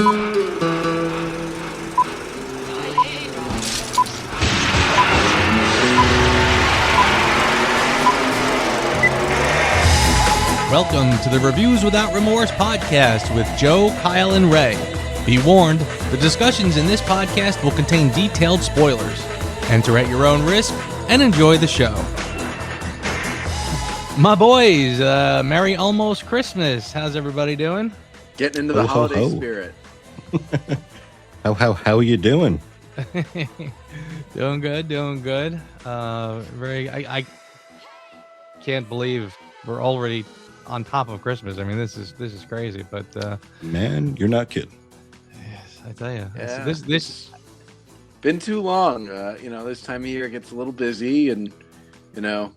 Welcome to the Reviews Without Remorse podcast with Joe, Kyle, and Ray. Be warned, the discussions in this podcast will contain detailed spoilers. Enter at your own risk and enjoy the show. My boys, Merry almost Christmas. How's everybody doing? Getting into the holiday spirit. How are you doing? Doing good. I can't believe we're already on top of Christmas. I mean, this is crazy, but man, you're not kidding. Yes, I tell you, yeah. this been too long. This time of year gets a little busy, and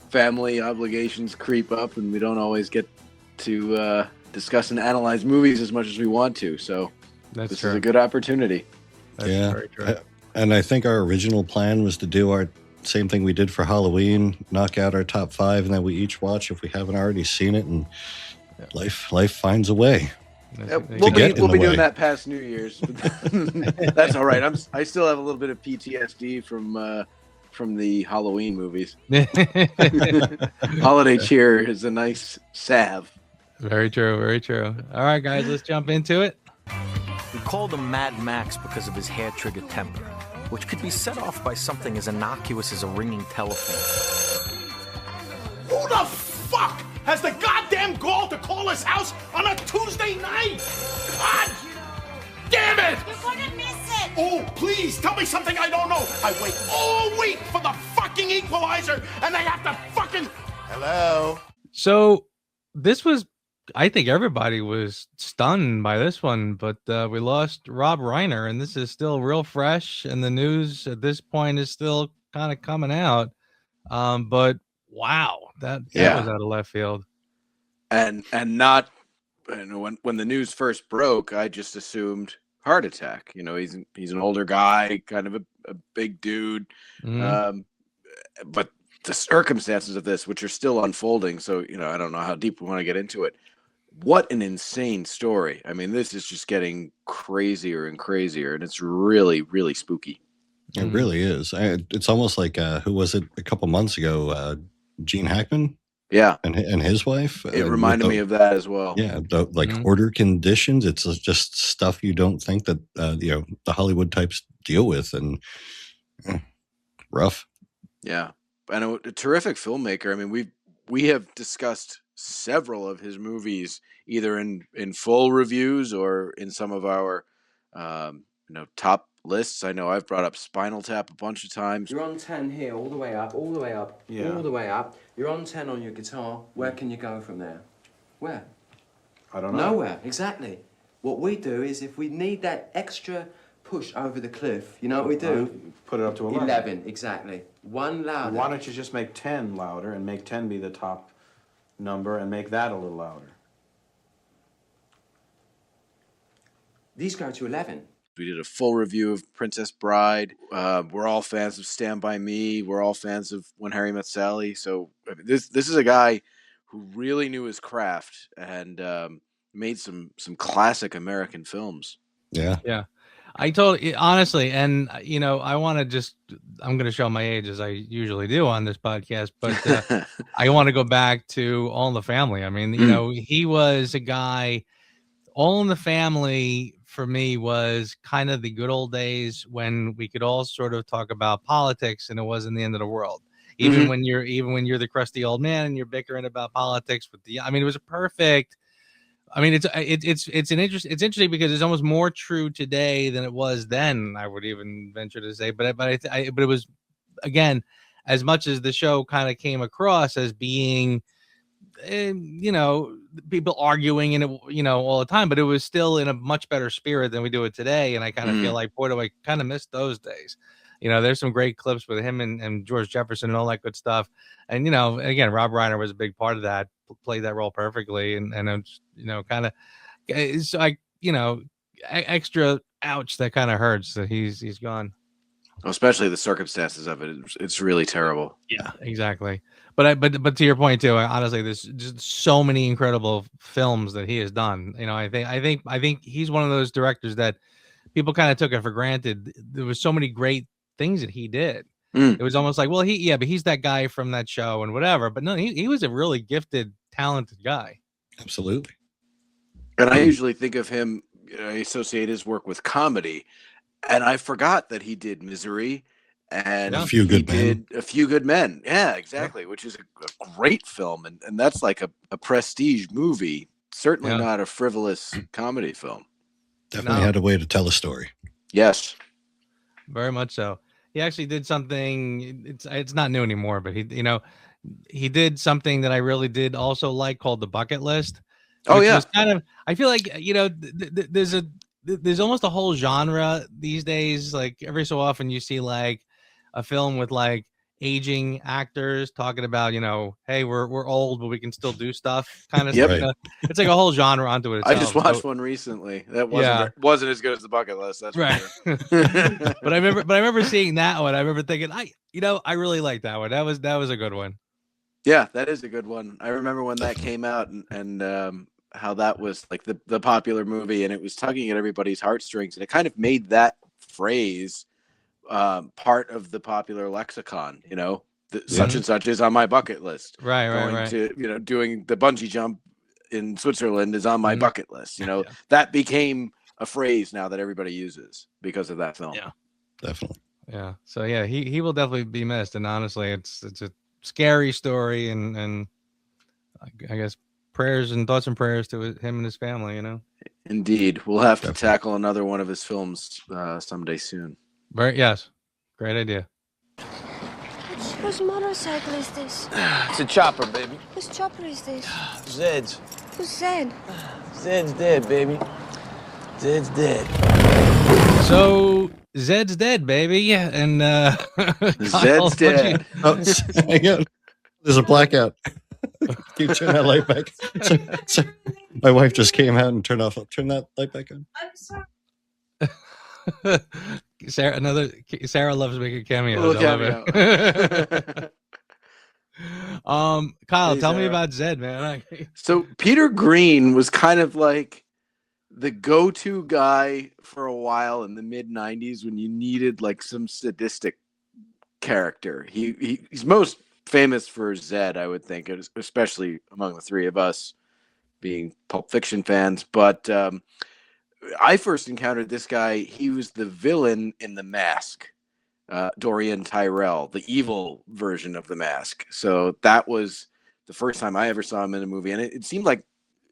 family obligations creep up, and we don't always get to discuss and analyze movies as much as we want to. So this is a good opportunity. That's very true. And I think our original plan was to do our same thing we did for Halloween, knock out our top 5, and then we each watch if we haven't already seen it, and life finds a way. We'll be doing that past New Year's. That's all right. I still have a little bit of PTSD from the Halloween movies. Holiday cheer is a nice salve. Very true. All right, guys, let's jump into it. We called him Mad Max because of his hair-trigger temper, which could be set off by something as innocuous as a ringing telephone. Who the fuck has the goddamn gall to call his house on a Tuesday night? God damn it! You're gonna miss it! Oh, please, tell me something I don't know. I wait all week for the fucking equalizer, and they have to fucking... Hello? So this was, I think everybody was stunned by this one, but we lost Rob Reiner, and this is still real fresh, and the news at this point is still kind of coming out. But wow, that was out of left field. And not, when the news first broke, I just assumed heart attack. He's an older guy, kind of a big dude. Mm-hmm. But the circumstances of this, which are still unfolding, so I don't know how deep we want to get into it. What an insane story. I mean, this is just getting crazier and crazier, and it's really, really spooky. It really is. It's almost like, who was it a couple months ago? Gene Hackman? Yeah. And his wife? It reminded me of that as well. Yeah, order conditions. It's just stuff you don't think that, the Hollywood types deal with, and rough. Yeah. And a terrific filmmaker. I mean, we have discussed several of his movies, either in full reviews or in some of our top lists. I know I've brought up Spinal Tap a bunch of times. You're on 10 here, all the way up, all the way up, all the way up. You're on 10 on your guitar. Where can you go from there? Where? I don't know. Nowhere, exactly. What we do is, if we need that extra push over the cliff, you know what we do? Put it up to 11. 11, exactly. One louder. Why don't you just make 10 louder and make 10 be the top number and make that a little louder? These go to 11. We did a full review of Princess Bride. We're all fans of Stand By Me. We're all fans of When Harry Met Sally. So this is a guy who really knew his craft and made some classic American films. Yeah. I totally, honestly, and I want to I'm going to show my age as I usually do on this podcast, but I want to go back to All in the Family. I mean, he was a guy. All in the Family for me was kind of the good old days when we could all sort of talk about politics and it wasn't the end of the world. Even when you're the crusty old man and you're bickering about politics it was a perfect. I mean, it's interesting because it's almost more true today than it was then. I would even venture to say, but it was, again, as much as the show kind of came across as being, people arguing and all the time, but it was still in a much better spirit than we do it today. And I kind of feel like, boy, do I kind of miss those days. There's some great clips with him and George Jefferson and all that good stuff. And again, Rob Reiner was a big part of that. Played that role perfectly, and kind of it's like extra ouch that kind of hurts that he's gone. Especially the circumstances of it. It's really terrible. Yeah, exactly. But to your point too, honestly, there's just so many incredible films that he has done. I think he's one of those directors that people kind of took it for granted. There was so many great things that he did. It was almost like, well, but he's that guy from that show and whatever. But no, he was a really gifted, talented guy. Absolutely. And I usually think of him, I associate his work with comedy. And I forgot that he did Misery and A Few Good Men. did A Few Good Men. Yeah, exactly, which is a great film. And that's like a prestige movie. Certainly not a frivolous comedy film. Definitely had a way to tell a story. Yes. Very much so. He actually did something, it's not new anymore, but he did something that I really did also like called The Bucket List. Oh, yeah. Was kind of, I feel like, there's almost a whole genre these days. Like every so often you see like a film with like aging actors talking about, hey, we're old, but we can still do stuff kind of Yep. stuff. It's like a whole genre onto it itself. I just watched one recently. That wasn't as good as The Bucket List. That's right. For sure. But I remember seeing that one. I remember thinking, I really liked that one. That was a good one. Yeah, that is a good one. I remember when that came out and how that was like the popular movie, and it was tugging at everybody's heartstrings, and it kind of made that phrase part of the popular lexicon. Such and such is on my bucket list. Right. To doing the bungee jump in Switzerland is on my bucket list. That became a phrase now that everybody uses because of that film. Yeah, definitely. Yeah. So yeah, he will definitely be missed, and honestly, it's a scary story, and I guess prayers and thoughts and prayers to him and his family. Indeed, we'll have to tackle another one of his films someday soon. Yes, great idea. Whose motorcycle is this? It's a chopper, baby. Whose chopper is this? Zed's. Who's Zed? Zed's dead, baby. Zed's dead. So Zed's dead, baby, and Kyle, Zed's dead. Hang on. There's a blackout. Can you turn that light back? So my wife just came out and turn that light back on. I'm sorry. Sarah loves making cameos. Little cameo. Kyle, Hey, tell me Sarah. about Zed, man. So Peter Green was kind of like the go-to guy for a while in the mid-90s when you needed like some sadistic character. He's most famous for Zed, I would think, especially among the three of us being Pulp Fiction fans. But I first encountered this guy. He was the villain in The Mask, Dorian Tyrell, the evil version of The Mask. So that was the first time I ever saw him in a movie. And it seemed like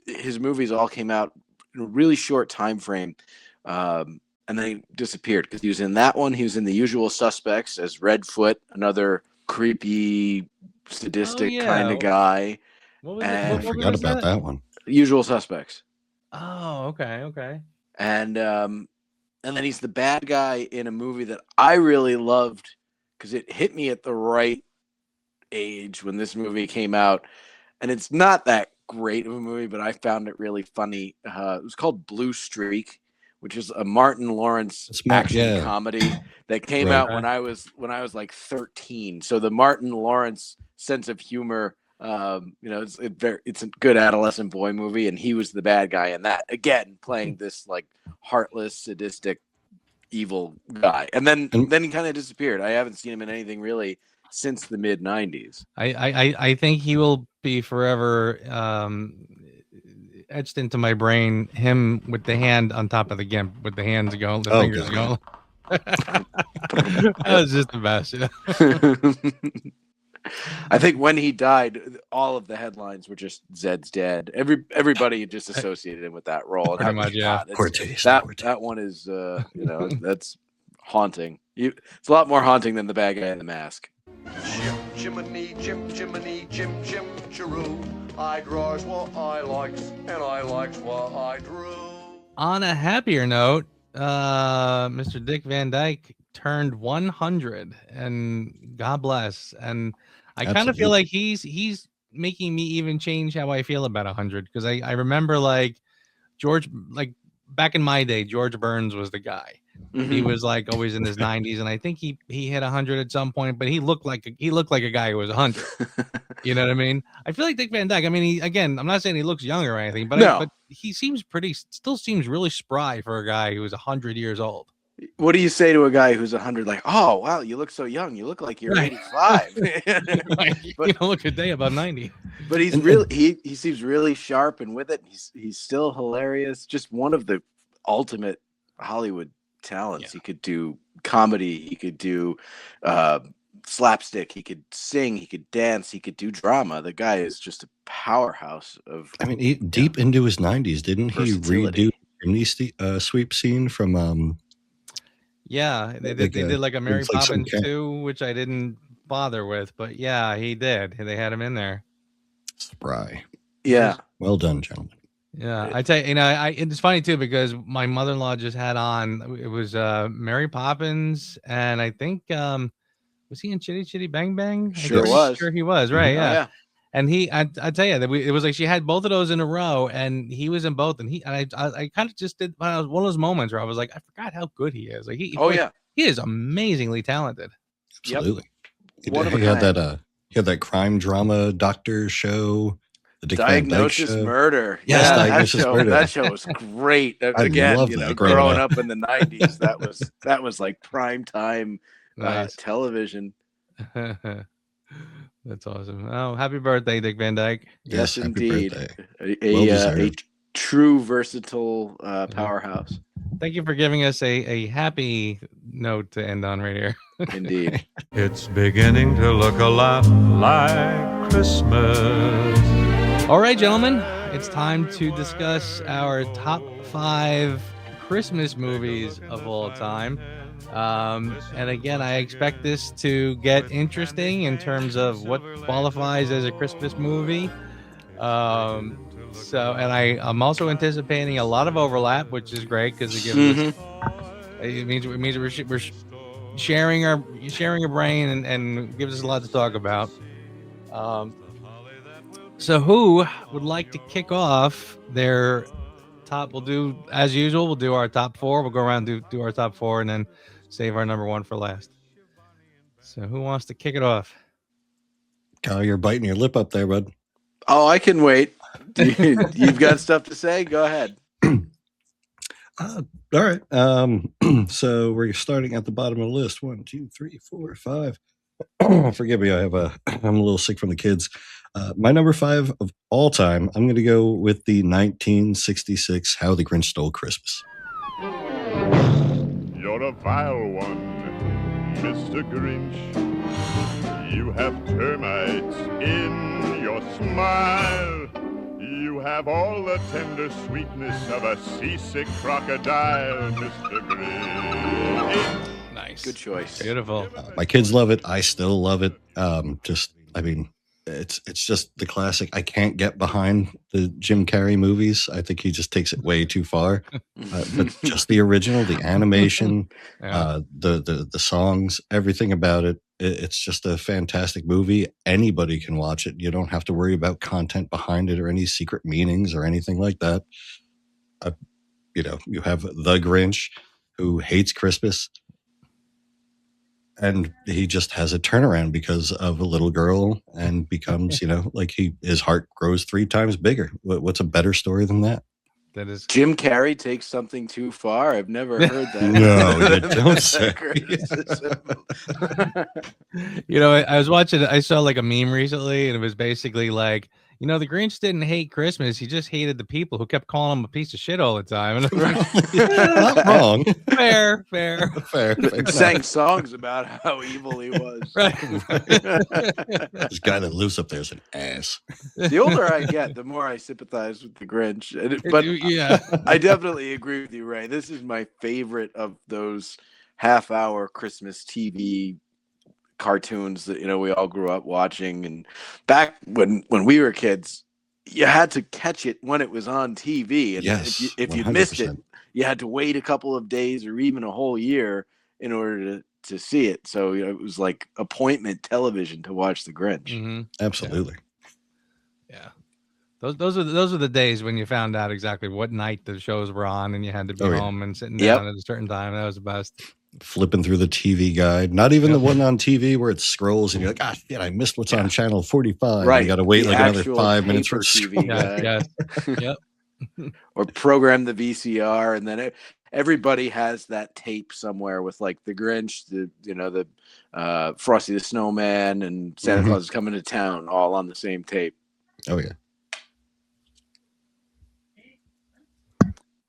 his movies all came out in a really short time frame. And then he disappeared because he was in that one. He was in The Usual Suspects as Redfoot, another creepy, sadistic kind of guy. What was I it? forgot about that one. Usual Suspects. Oh, okay. And then he's the bad guy in a movie that I really loved because it hit me at the right age when this movie came out. And it's not that great of a movie, but I found it really funny. It was called Blue Streak, which is a Martin Lawrence action comedy that came out when I was like 13. So the Martin Lawrence sense of humor, it's a good adolescent boy movie, and he was the bad guy in that. Again, playing this like heartless, sadistic, evil guy. And then he kind of disappeared. I haven't seen him in anything really since the mid 90s. I think he will be forever etched into my brain. Him with the hand on top of the gimp, with the hands going, the fingers going. That was just the best. Yeah. I think when he died, all of the headlines were just Zed's dead. Everybody just associated him with that role. Pretty much, yeah. That one is, that's haunting. It's a lot more haunting than the bad guy in The Mask. Jiminy, Jim, Chiroo. I draws what I likes, and I likes what I drew. On a happier note, Mr. Dick Van Dyke turned 100, and God bless. And I kind of feel like he's making me even change how I feel about 100, because I remember like back in my day, George Burns was the guy. He was like always in his 90s, and I think he hit 100 at some point. But he looked like a guy who was 100. You know what I mean? I feel like Dick Van Dyke. I mean, I'm not saying he looks younger or anything, but No. but he still seems really spry for a guy who's 100 years old. What do you say to a guy who's 100? Like, oh wow, you look so young. You look like you're 85. Right. But, you don't look a day above 90. But he's really he seems really sharp and with it. He's still hilarious. Just one of the ultimate Hollywood talents. He could do comedy. He could do slapstick. He could sing. He could dance. He could do drama. The guy is just a powerhouse of. I mean, deep into his 90s, didn't he redo the sweep scene from? Yeah, they did like a Mary Poppins 2, which I didn't bother with, but yeah, he did. They had him in there. Spry. Yeah. Well done, gentlemen. Yeah, I tell you, it's funny too because my mother-in-law just had on. It was Mary Poppins, and I think was he in Chitty Chitty Bang Bang? Sure was. Sure he was. Right. Yeah. Oh, yeah. And I tell you that it was like she had both of those in a row, and he was in both. And I kind of just did one of those moments where I was like, I forgot how good he is. Like he is amazingly talented. Absolutely. Yep. He had that crime drama doctor show. The Dick Diagnosis Van Dyke show. Murder. Yes, yeah, Diagnosis Murder. That show was great. Again, growing up in the 90s, that was like prime time television. That's awesome. Oh, happy birthday, Dick Van Dyke. Yes, indeed. A true versatile powerhouse. Thank you for giving us a happy note to end on right here. Indeed. It's beginning to look a lot like Christmas. All right, gentlemen, it's time to discuss our top 5 Christmas movies of all time. And again, I expect this to get interesting in terms of what qualifies as a Christmas movie. I'm also anticipating a lot of overlap, which is great because it gives us, it means we're sharing our brain and gives us a lot to talk about. So who would like to kick off their top? We'll do as usual. We'll do our top 4. We'll go around and do our top 4 and then save our number 1 for last. So who wants to kick it off? Kyle, you're biting your lip up there, bud. Oh, I can wait. You've got stuff to say? Go ahead. All right. So we're starting at the bottom of the list. 1, 2, 3, 4, 5. Forgive me. I'm a little sick from the kids. My number 5 of all time, I'm going to go with the 1966 How the Grinch Stole Christmas. You're a vile one, Mr. Grinch. You have termites in your smile. You have all the tender sweetness of a seasick crocodile, Mr. Grinch. Nice. Good choice. Beautiful. My kids love it. I still love it. It's just the classic. I can't get behind the Jim Carrey movies. I think he just takes it way too far. But just the original, the animation, the songs, everything about it. It's just a fantastic movie. Anybody can watch it. You don't have to worry about content behind it or any secret meanings or anything like that. You have the Grinch who hates Christmas. And he just has a turnaround because of a little girl and becomes, his heart grows 3 times bigger. What's a better story than that? That is Jim Carrey takes something too far. I've never heard that. No, you don't say. I was watching. I saw like a meme recently, and it was basically like, the Grinch didn't hate Christmas. He just hated the people who kept calling him a piece of shit all the time. And not wrong. Fair. Sang songs about how evil he was. Right. This guy that lives up there is an ass. The older I get, the more I sympathize with the Grinch. But yeah, I definitely agree with you, Ray. This is my favorite of those half-hour Christmas TV cartoons that we all grew up watching. And back when we were kids, you had to catch it when it was on TV. And yes, if you missed it, you had to wait a couple of days or even a whole year in order to see it. So it was like appointment television to watch the Grinch. Mm-hmm. Absolutely. Yeah. Those are the days when you found out exactly what night the shows were on, and you had to be home and sitting down at a certain time. That was the best. Flipping through the TV guide, not even the one on TV where it scrolls and you're like, ah, shit, I missed what's on channel 45. Right. You got to wait The like another actual 5 minutes for TV guide. Yep. Or program the VCR, and then everybody has that tape somewhere with like the Grinch, the Frosty the Snowman, and Santa Claus is Coming to Town, all on the same tape. Oh yeah.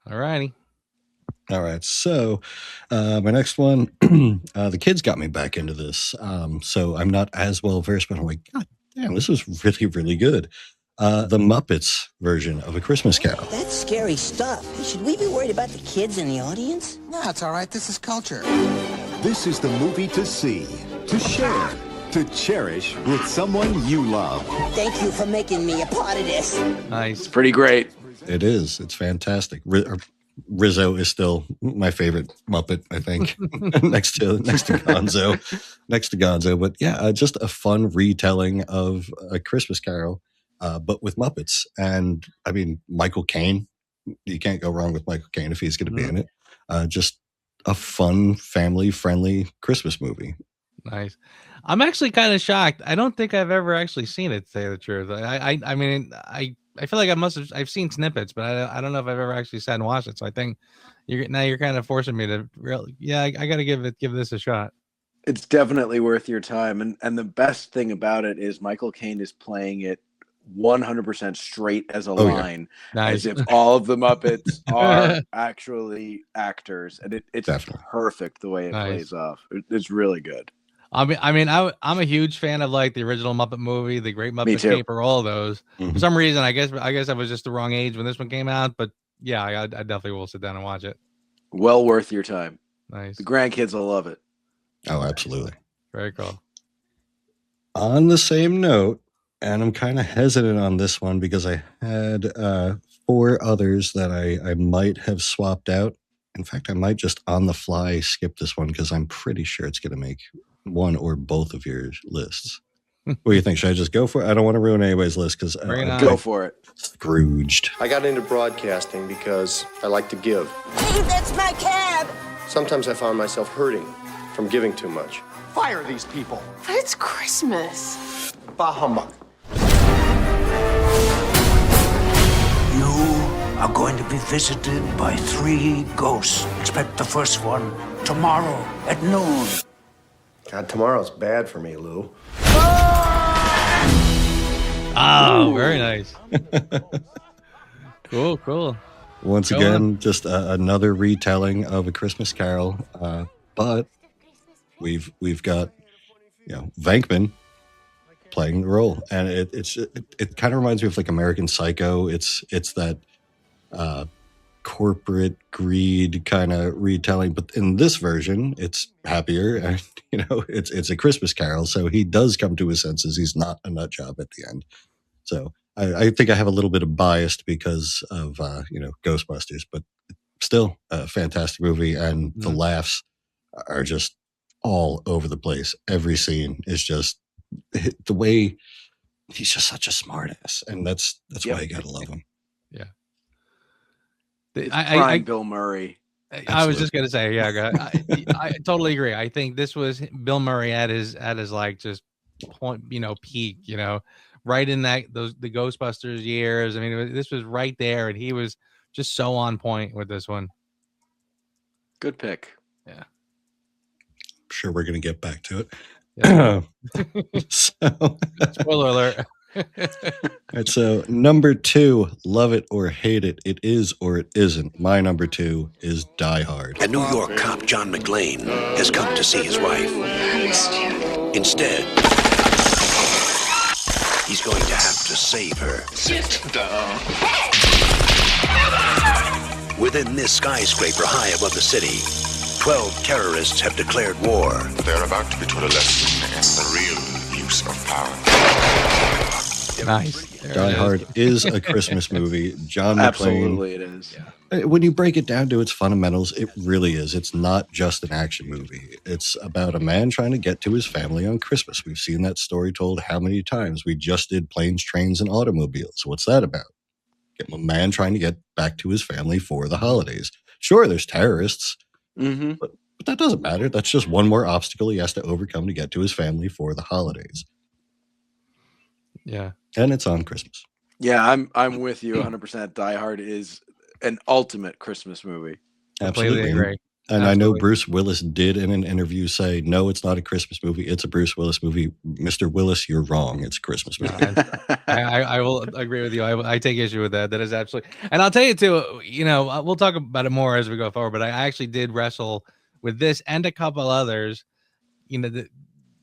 All righty. All right. So my next one, the kids got me back into this. So I'm not as well versed, but I'm like, God damn, this was really, really good. The Muppets version of A Christmas Carol. That's scary stuff. Should we be worried about the kids in the audience? No, it's all right. This is culture. This is the movie to see, to share, to cherish with someone you love. Thank you for making me a part of this. Nice. It's pretty great. It is. It's fantastic. Rizzo is still my favorite Muppet, I think, next to Gonzo. But yeah, just a fun retelling of A Christmas Carol, but with Muppets. And I mean, Michael Caine, you can't go wrong with Michael Caine if he's going to be in it. Just a fun, family-friendly Christmas movie. Nice. I'm actually kind of shocked. I don't think I've ever actually seen it, to tell you the truth. I mean, I feel like I've seen snippets, but I don't know if I've ever actually sat and watched it. So I think you're kind of forcing me to really, I got to give this a shot. It's definitely worth your time. And the best thing about it is Michael Caine is playing it 100% straight as a line, Nice. as if all of the Muppets are actually actors, and it's Definitely perfect the way it plays off. It's really good. I'm a huge fan of like the original Muppet movie, the Great Muppet Caper, all of those. For some reason, I guess I was just the wrong age when this one came out, but yeah, I definitely will sit down and watch it. Well worth your time. Nice. The grandkids will love it. Oh, absolutely. Very cool. On the same note, and I'm kind of hesitant on this one because I had 4 others that I might have swapped out. In fact, I might just on the fly skip this one because I'm pretty sure it's going to make one or both of your lists. What do you think? Should I just go for it? I don't want to ruin anybody's list because go for it. Scrooged. I got into broadcasting because I like to give. Hey, that's my cab. Sometimes I found myself hurting from giving too much. Fire these people. But it's Christmas. Bah humbug. You are going to be visited by 3 ghosts. Expect the first one tomorrow at noon. God, tomorrow's bad for me, Lou. Oh, very nice. Cool. Once again, just another retelling of A Christmas Carol, but we've got Venkman playing the role, and it kind of reminds me of like American Psycho. It's that corporate greed kind of retelling, but in this version, it's happier, and it's A Christmas Carol, so he does come to his senses. He's not a nut job at the end. So I think I have a little bit of bias because of Ghostbusters, but still a fantastic movie, and the laughs are just all over the place. Every scene is just the way he's just such a smart ass, and that's why you gotta love him. Yeah. I Bill Murray. I was just gonna say, I totally agree. I think this was Bill Murray at his like just point, peak, right in the Ghostbusters years. I mean, this was right there, and he was just so on point with this one. Good pick. Yeah. I'm sure we're gonna get back to it. Yeah. So, spoiler alert. Right, so number 2, love it or hate it, it is or it isn't. My number 2 is Die Hard. A New York cop, John McClane, has come to see his wife. Instead, he's going to have to save her. Sit down. Within this skyscraper high above the city, 12 terrorists have declared war. They're about to be taught a lesson in the real use of power. Nice. Die Hard is a Christmas movie. John McClane. Absolutely, it is. When you break it down to its fundamentals, it really is. It's not just an action movie. It's about a man trying to get to his family on Christmas. We've seen that story told how many times? We just did Planes, Trains, and Automobiles. What's that about? A man trying to get back to his family for the holidays. Sure, there's terrorists, but that doesn't matter. That's just one more obstacle he has to overcome to get to his family for the holidays. Yeah. And it's on Christmas. Yeah, I'm with you 100%. Die Hard is an ultimate Christmas movie. Absolutely. Agree. And I know Bruce Willis did in an interview say, no, it's not a Christmas movie. It's a Bruce Willis movie. Mr. Willis, you're wrong. It's a Christmas movie. I will agree with you. I take issue with that. That is absolutely. And I'll tell you too, we'll talk about it more as we go forward, but I actually did wrestle with this and a couple others, in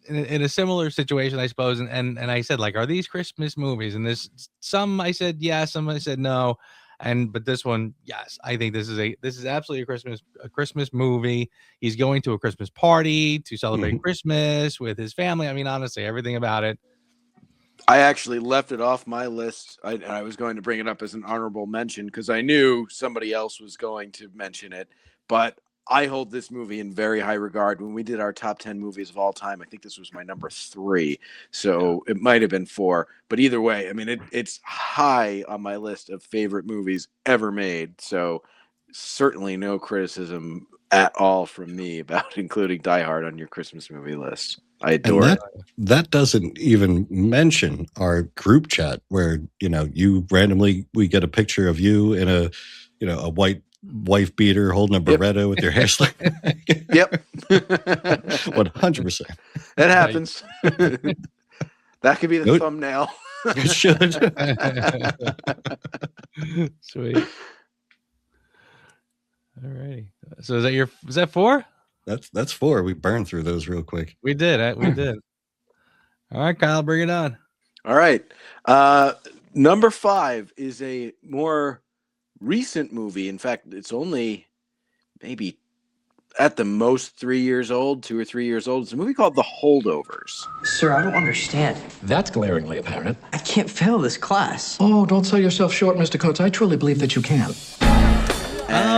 a similar situation, I suppose. And I said, like, are these Christmas movies? And some I said yes, some I said no. But this one, yes, I think this is absolutely a Christmas movie. He's going to a Christmas party to celebrate Christmas with his family. I mean, honestly, everything about it. I actually left it off my list. I was going to bring it up as an honorable mention because I knew somebody else was going to mention it. But I hold this movie in very high regard. When we did our top 10 movies of all time, I think this was my number 3. So it might have been 4. But either way, I mean, it's high on my list of favorite movies ever made. So certainly no criticism at all from me about including Die Hard on your Christmas movie list. I adore it. That doesn't even mention our group chat where, you randomly, we get a picture of you in a white wife beater holding a Beretta with your hair slicked. Yep. 100%. That happens. That could be the thumbnail. It should. Sweet. All righty. So is that 4? That's 4. We burned through those real quick. We did. We did. All right, Kyle, bring it on. All right. Number 5 is a more recent movie. In fact, it's only maybe at the most 3 years old, 2 or 3 years old. It's a movie called The Holdovers. Sir, I don't understand. That's glaringly apparent. I can't fail this class. Oh, don't sell yourself short, Mr. Coates. I truly believe that you can.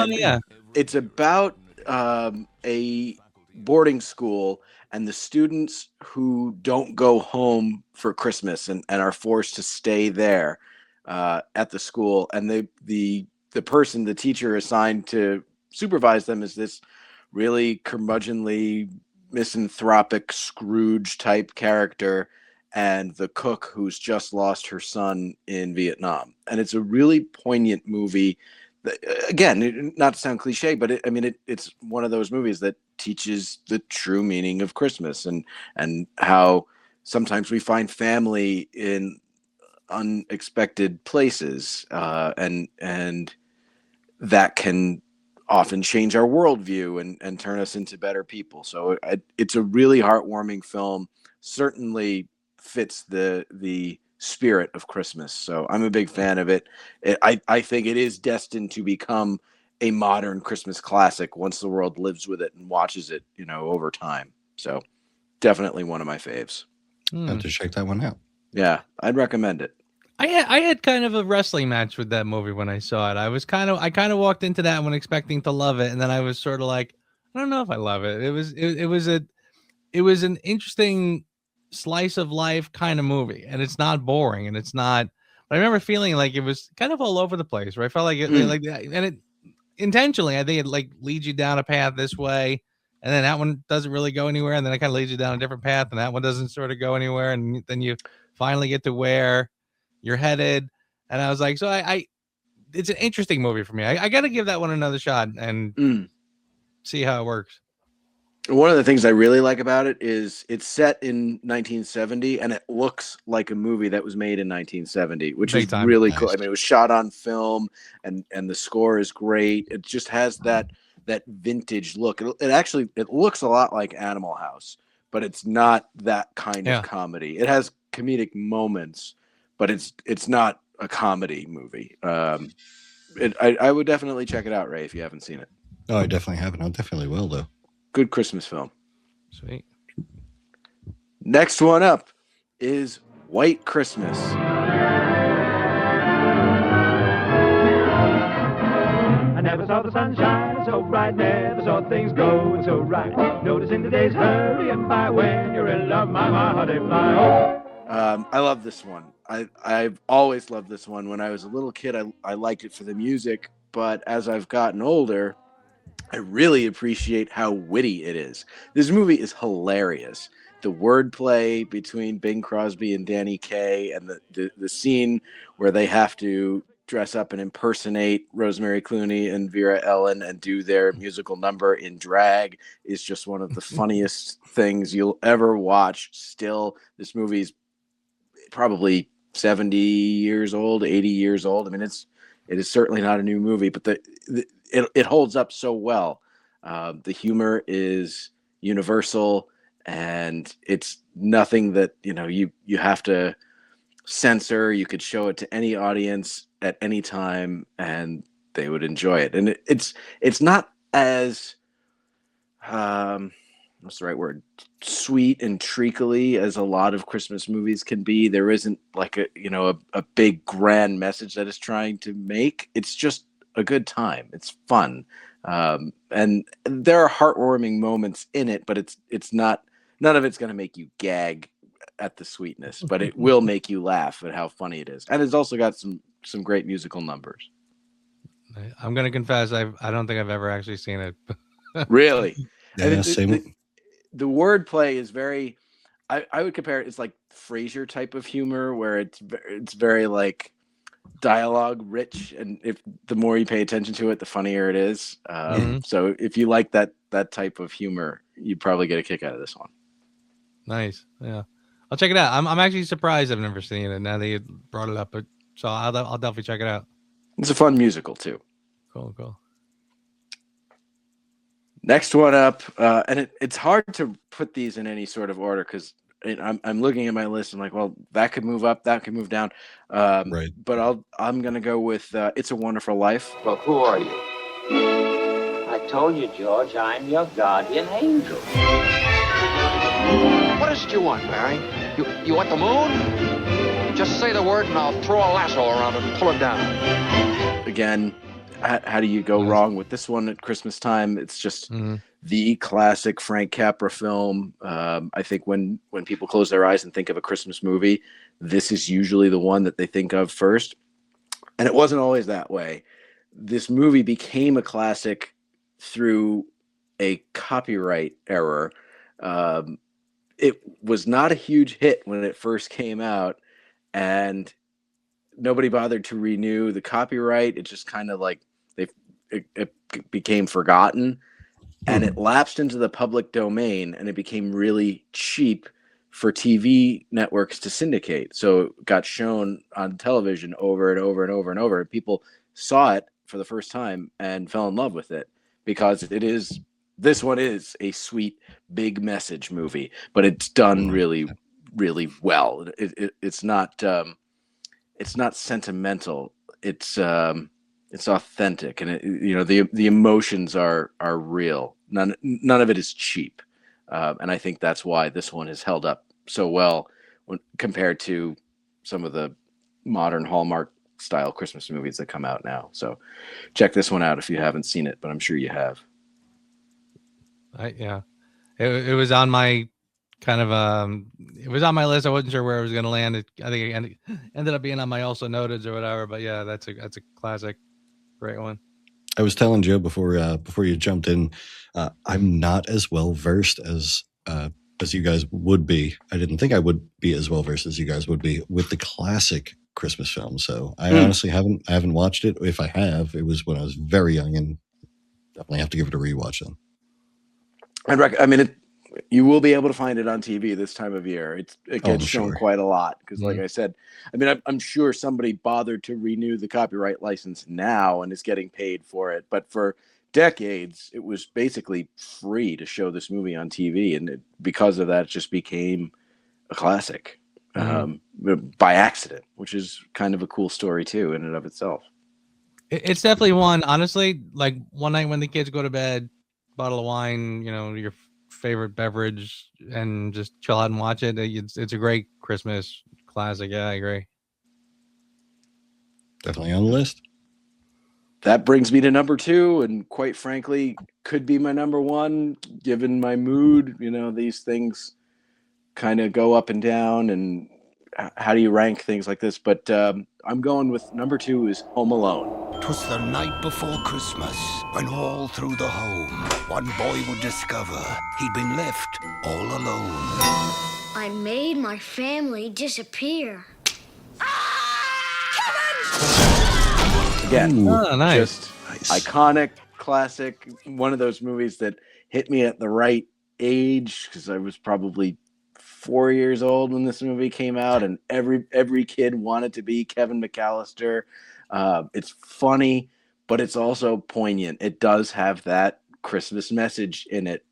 Yeah. It's about a boarding school and the students who don't go home for Christmas and are forced to stay there at the school. And the teacher assigned to supervise them is this really curmudgeonly, misanthropic Scrooge type character, and the cook who's just lost her son in Vietnam. And it's a really poignant movie. Again, not to sound cliche, but it's one of those movies that teaches the true meaning of Christmas and how sometimes we find family in unexpected places, and that can often change our worldview and turn us into better people. So it's a really heartwarming film. Certainly fits the spirit of Christmas. So I'm a big fan of it. I think it is destined to become a modern Christmas classic once the world lives with it and watches it, over time. So definitely one of my faves. I have to check that one out. Yeah, I'd recommend it. I had kind of a wrestling match with that movie when I saw it. I kind of walked into that one expecting to love it, and then I was sort of like, I don't know if I love it. It was an interesting slice of life kind of movie, and it's not boring, and it's not. But I remember feeling like it was kind of all over the place. Where I felt like it, and it intentionally, I think it like leads you down a path this way, and then that one doesn't really go anywhere, and then it kind of leads you down a different path, and that one doesn't sort of go anywhere, and then you finally get to where you're headed. And I was like, so it's an interesting movie for me. I got to give that one another shot and see how it works. One of the things I really like about it is it's set in 1970 and it looks like a movie that was made in 1970, which is really cool. I mean, it was shot on film and the score is great. It just has that vintage look. It looks a lot like Animal House, but it's not that kind of comedy. It has comedic moments, but it's not a comedy movie. I would definitely check it out, Ray, if you haven't seen it. Oh, I definitely haven't. I definitely will, though. Good Christmas film. Sweet. Next one up is White Christmas. Never saw the sunshine so bright, never saw things going so right. Noticing the days hurrying by when you're in love, my heart they fly. Oh. I love this one. I've always loved this one. When I was a little kid, I liked it for the music, but as I've gotten older, I really appreciate how witty it is. This movie is hilarious. The wordplay between Bing Crosby and Danny Kaye, and the scene where they have to dress up and impersonate Rosemary Clooney and Vera Ellen and do their musical number in drag is just one of the funniest things you'll ever watch. Still, this movie's probably 70 years old, 80 years old. I mean, it is certainly not a new movie, but it holds up so well. The humor is universal, and it's nothing that you have to censor. You could show it to any audience at any time, and they would enjoy it. And it's not as what's the right word? Sweet and treacly as a lot of Christmas movies can be. There isn't like a big grand message that it's trying to make. It's just a good time. It's fun. And there are heartwarming moments in it, but it's not, none of it's going to make you gag at the sweetness, but it will make you laugh at how funny it is. And it's also got some great musical numbers. I'm going to confess, I don't think I've ever actually seen it. Really? Yeah, same. The wordplay is very, I would compare it, it's like Frasier type of humor where it's very like dialogue rich, and if the more you pay attention to it, the funnier it is. So if you like that type of humor, you'd probably get a kick out of this one. Nice. Yeah. I'll check it out. I'm actually surprised I've never seen it now that you brought it up, but so I'll definitely check it out. It's a fun musical too. Cool. Next one up, and it's hard to put these in any sort of order because I'm looking at my list. I'm like, well, that could move up, that could move down. Right. But I'm gonna go with "It's a Wonderful Life." Well, who are you? I told you, George, I'm your guardian angel. What is it you want, Barry? You want the moon? Just say the word and I'll throw a lasso around it and pull it down. Again, how do you go wrong with this one at Christmas time? It's just the classic Frank Capra film. I think when people close their eyes and think of a Christmas movie, this is usually the one that they think of first. And it wasn't always that way. This movie became a classic through a copyright error. It was not a huge hit when it first came out, and nobody bothered to renew the copyright. It just kind of like it became forgotten, and it lapsed into the public domain, and it became really cheap for TV networks to syndicate. So it got shown on television over and over and over and over. People saw it for the first time and fell in love with it because this one is a sweet, big message movie, but it's done really, really well. It's not sentimental. It's authentic, and the emotions are real. None of it is cheap, and I think that's why this one has held up so well when compared to some of the modern Hallmark style Christmas movies that come out now. So check this one out if you haven't seen it, but I'm sure you have. Yeah, it was on my kind of it was on my list. I wasn't sure where it was going to land. I think it ended up being on my also noted or whatever. But yeah, that's a classic, great one. I was telling Joe before you jumped in, I'm not as well versed as you guys would be. I didn't think I would be as well versed as you guys would be with the classic Christmas film. So I honestly haven't watched it. If I have, it was when I was very young, and definitely have to give it a rewatch then. You will be able to find it on TV this time of year. It gets shown quite a lot because, like I said, I'm sure somebody bothered to renew the copyright license now and is getting paid for it. But for decades, it was basically free to show this movie on TV, and because of that, it just became a classic by accident, which is kind of a cool story too, in and of itself. It's definitely one. Honestly, like one night when the kids go to bed, bottle of wine, your favorite beverage, and just chill out and watch it. It's a great Christmas classic. Yeah, I agree. Definitely on the list. that brings me to number 2, and quite frankly, could be my number 1 given my mood. You know, these things kind of go up and down, and how do you rank things like this? But I'm going with number 2 is Home Alone. 'Twas the night before Christmas, when all through the home, one boy would discover he'd been left all alone. I made my family disappear. Again, nice. Just iconic, classic, one of those movies that hit me at the right age, because I was probably 4 years old when this movie came out, and every kid wanted to be Kevin McAllister. It's funny, but it's also poignant. It does have that Christmas message in it,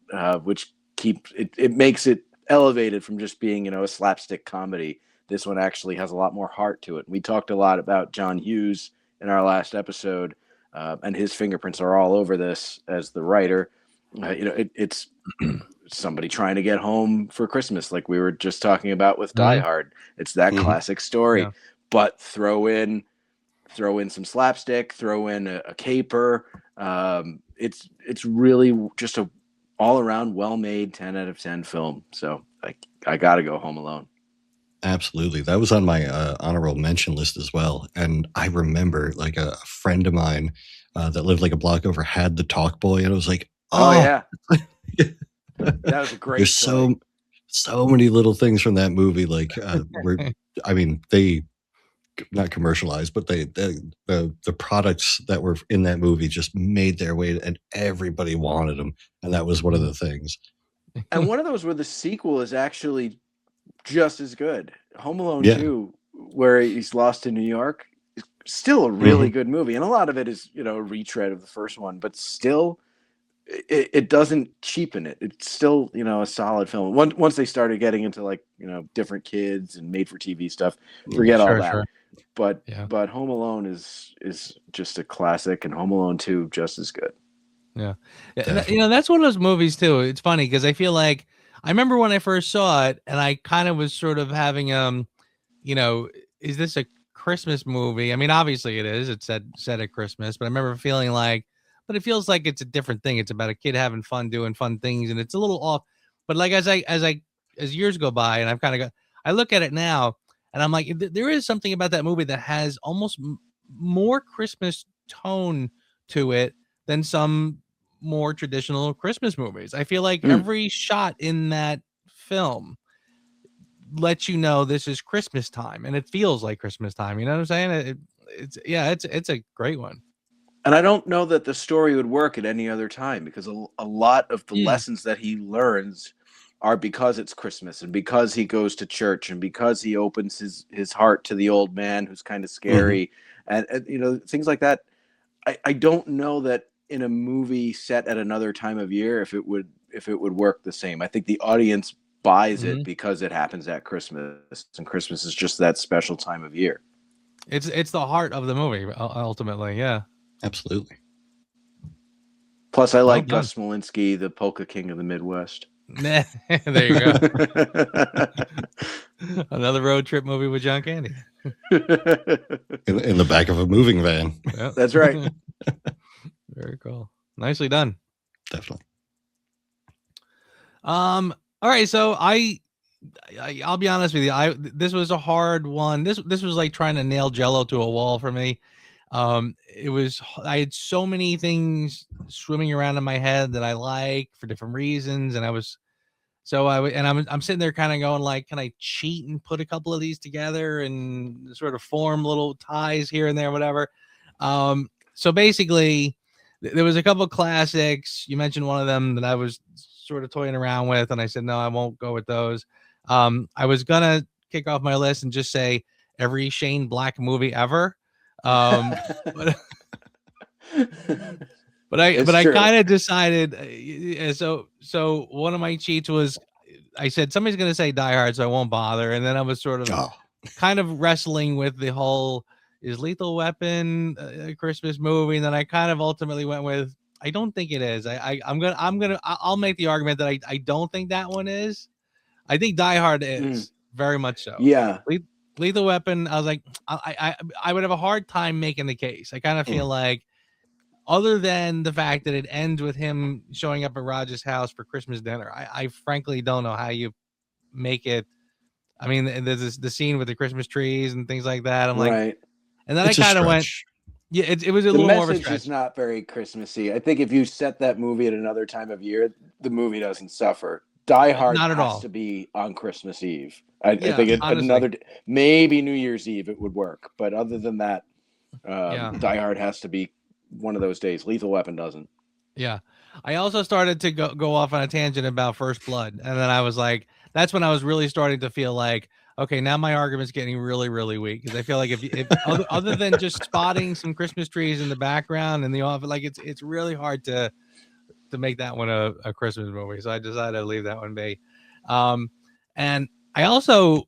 which keeps it makes it elevated from just being, you know, a slapstick comedy. This one actually has a lot more heart to it. We talked a lot about John Hughes in our last episode, and his fingerprints are all over this as the writer. You know, it's somebody trying to get home for Christmas, like we were just talking about with Die Hard. It's that classic story, but throw in some slapstick, throw in a caper. It's really just a all around well made 10 out of 10 film. So I got to go Home Alone. Absolutely. That was on my honorable mention list as well. And I remember like a friend of mine that lived like a block over had the Talk Boy, and I was like, oh yeah. That was a great There's so many little things from that movie. Like I mean, they not commercialized, but the products that were in that movie just made their way, and everybody wanted them. And that was one of the things. And one of those where the sequel is actually just as good. Home Alone 2, where he's lost in New York, is still a really good movie. And a lot of it is, you know, a retread of the first one, but still it doesn't cheapen it. It's still, you know, a solid film. Once they started getting into like, you know, different kids and made for TV stuff, forget all that. Sure. But Home Alone is just a classic, and Home Alone 2 just as good. Yeah. You know, that's one of those movies too. It's funny because I feel like I remember when I first saw it, and I kind of was sort of having you know, is this a Christmas movie? I mean, obviously it is. It's set at Christmas, but I remember feeling like, but it feels like it's a different thing. It's about a kid having fun, doing fun things, and it's a little off. But like as years go by, and I've kind of I look at it now, and I'm like, there is something about that movie that has almost more Christmas tone to it than some more traditional Christmas movies. I feel like every shot in that film lets you know this is Christmas time, and it feels like Christmas time. You know what I'm saying? It's a great one. And I don't know that the story would work at any other time, because a lot of the lessons that he learns are because it's Christmas, and because he goes to church, and because he opens his heart to the old man who's kind of scary, and you know, things like that. I don't know that in a movie set at another time of year if it would work the same. I think the audience buys it because it happens at Christmas, and Christmas is just that special time of year. It's the heart of the movie ultimately. Yeah, absolutely. Plus, I like Gus Smolinski, the polka king of the Midwest. There you go. Another road trip movie with John Candy. in the back of a moving van. Yep. That's right. Very cool. Nicely done. Definitely. All right, so I'll be honest with you. This was a hard one. This was like trying to nail Jell-O to a wall for me. I had so many things swimming around in my head that I like for different reasons, and I'm sitting there kind of going like, can I cheat and put a couple of these together and sort of form little ties here and there, whatever. So basically, there was a couple of classics. You mentioned one of them that I was sort of toying around with, and I said no, I won't go with those. I was gonna kick off my list and just say every Shane Black movie ever. But I kind of decided. So one of my cheats was, I said somebody's gonna say Die Hard, so I won't bother. And then I was sort of kind of wrestling with the whole, is Lethal Weapon a Christmas movie? And then I kind of ultimately went with, I don't think it is. I'll make the argument that I don't think that one is. I think Die Hard is very much so. Yeah. Lethal Weapon, I was like, I would have a hard time making the case. I kind of feel like other than the fact that it ends with him showing up at Roger's house for Christmas dinner, I frankly don't know how you make it. I mean, there's the scene with the Christmas trees and things like that. I'm like, Right. and then It's I a kind of went, stretch. yeah, it was a The little more of a message stretch. is not very Christmassy. I think if you set that movie at another time of year, the movie doesn't suffer. Die Hard Not at has all. to be on Christmas Eve. I Yeah, think honestly. maybe New Year's Eve it would work, but other than that, Yeah. Die Hard has to be one of those days. Lethal Weapon doesn't. Yeah. I also started to go off on a tangent about First Blood. And then I was like, that's when I was really starting to feel like, okay, now my argument's getting really, really weak. Because I feel like if other than just spotting some Christmas trees in the background and the office, like it's really hard to make that one a Christmas movie. So I decided to leave that one be. And I also,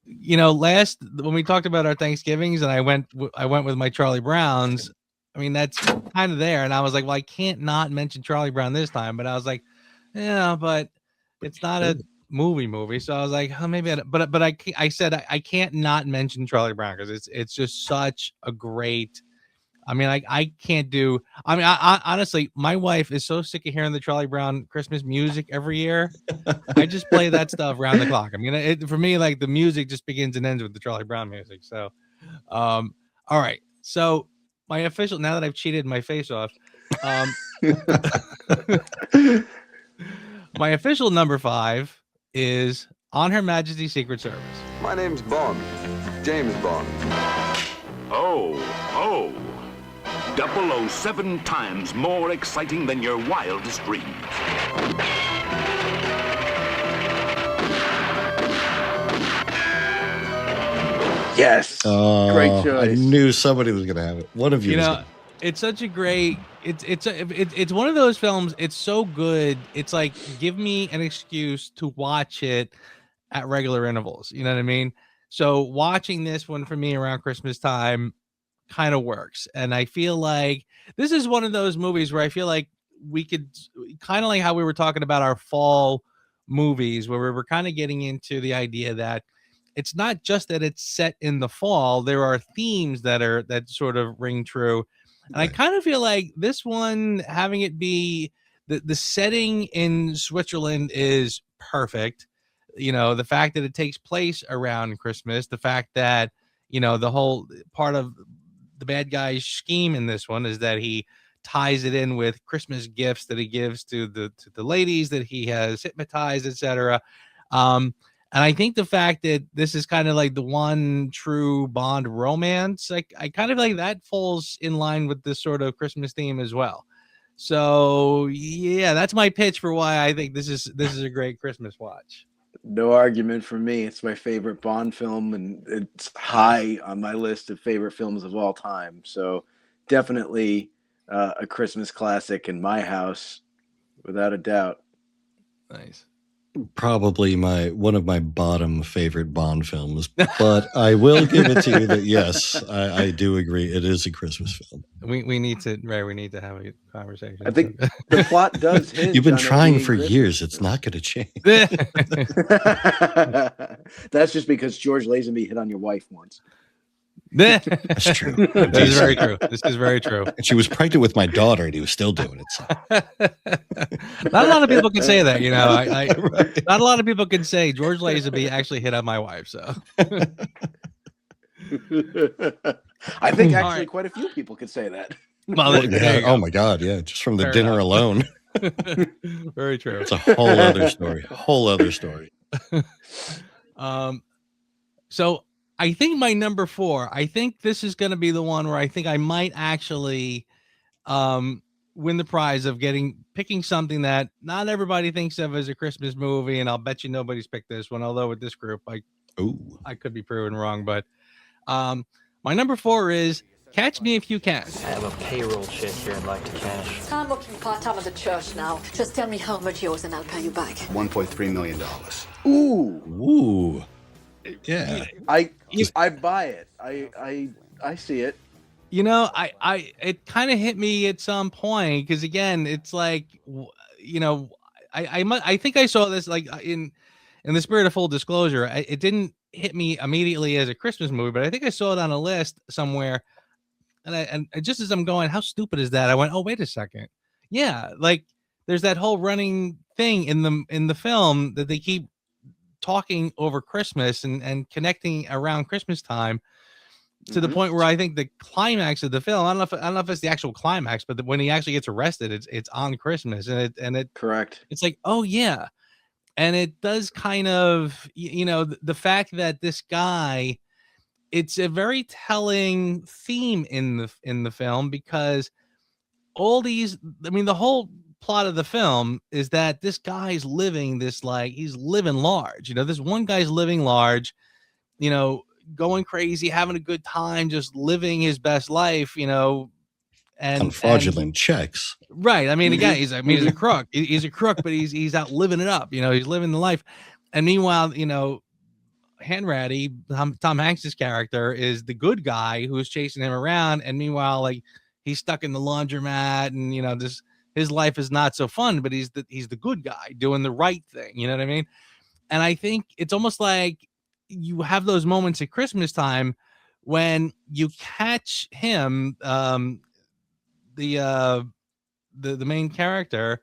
when we talked about our Thanksgivings and I went with my Charlie Browns, I mean, that's kind of there. And I was like, well, I can't not mention Charlie Brown this time. But I was like, yeah, but it's not a movie. So I was like, oh, maybe, but I said I can't not mention Charlie Brown because it's just such a great. I mean, I can't do. I mean, I honestly, my wife is so sick of hearing the Charlie Brown Christmas music every year. I just play that stuff round the clock. I mean, for me, like the music just begins and ends with the Charlie Brown music. So, all right. So my official, now that I've cheated my face off, my official number 5 is On Her Majesty's Secret Service. My name's Bond, James Bond. Oh, 007 times more exciting than your wildest dreams. Yes. Great choice. I knew somebody was going to have it. One of you. It's such a great. It's one of those films. It's so good. It's like, give me an excuse to watch it at regular intervals. You know what I mean? So watching this one for me around Christmas time kind of works. And I feel like this is one of those movies where I feel like we could kind of like how we were talking about our fall movies, where we were kind of getting into the idea that it's not just that it's set in the fall. There are themes that sort of ring true. And I kind of feel like this one, having it be the setting in Switzerland is perfect. The fact that it takes place around Christmas, the fact that, the whole part of the bad guy's scheme in this one is that he ties it in with Christmas gifts that he gives to the ladies that he has hypnotized, etc. And I think the fact that this is kind of like the one true Bond romance, like I kind of like that falls in line with this sort of Christmas theme as well. So yeah, that's my pitch for why I think this is a great Christmas watch. No argument from me. It's my favorite Bond film, and it's high on my list of favorite films of all time. So definitely a Christmas classic in my house, without a doubt. Nice. Probably one of my bottom favorite Bond films, but I will give it to you that yes, I do agree. It is a Christmas film. We need to have a conversation. I think the plot does hinge. You've been on it trying being for Christmas. years. It's not going to change. That's just because George Lazenby hit on your wife once. That's true. That is very true. This is very true. And she was pregnant with my daughter, and he was still doing it. So. Not a lot of people can say that, Right. Not a lot of people can say George Lazenby actually hit on my wife. So I think actually quite a few people could say that. Well, oh my God, yeah, just from the Fair dinner enough. alone. Very true. It's a whole other story. So I think my number 4, I think this is going to be the one where I think I might actually win the prize of picking something that not everybody thinks of as a Christmas movie. And I'll bet you nobody's picked this one. Although with this group, I could be proven wrong, but my number 4 is Catch Me If You Can. I have a payroll check here I'd like to cash. I'm working part-time at the church now. Just tell me how much yours and I'll pay you back. $1.3 million. Ooh. Yeah. I buy it. I see it. It kind of hit me at some point because again, it's like, I think I saw this like in the spirit of full disclosure. It didn't hit me immediately as a Christmas movie, but I think I saw it on a list somewhere. and just as I'm going, how stupid is that? I went, oh, wait a second. Yeah. Like there's that whole running thing in the film that they keep talking over Christmas and connecting around Christmas time to the point where I think the climax of the film, I don't know if it's the actual climax, but when he actually gets arrested, it's on Christmas and it correct. It's like, oh yeah. And it does kind of, the fact that this guy, it's a very telling theme in the film because all these, I mean, the whole plot of the film is that this guy's living this, like, he's living large, this one guy's living large, going crazy, having a good time, just living his best life, on fraudulent checks. Right. I mean, again, he's a crook. He's a crook, but he's out living it up. He's living the life. And meanwhile, Hanratty, Tom Hanks's character, is the good guy who's chasing him around. And meanwhile, like he's stuck in the laundromat, and his life is not so fun. But he's the good guy doing the right thing. You know what I mean? And I think it's almost like you have those moments at Christmas time when you catch him, the main character,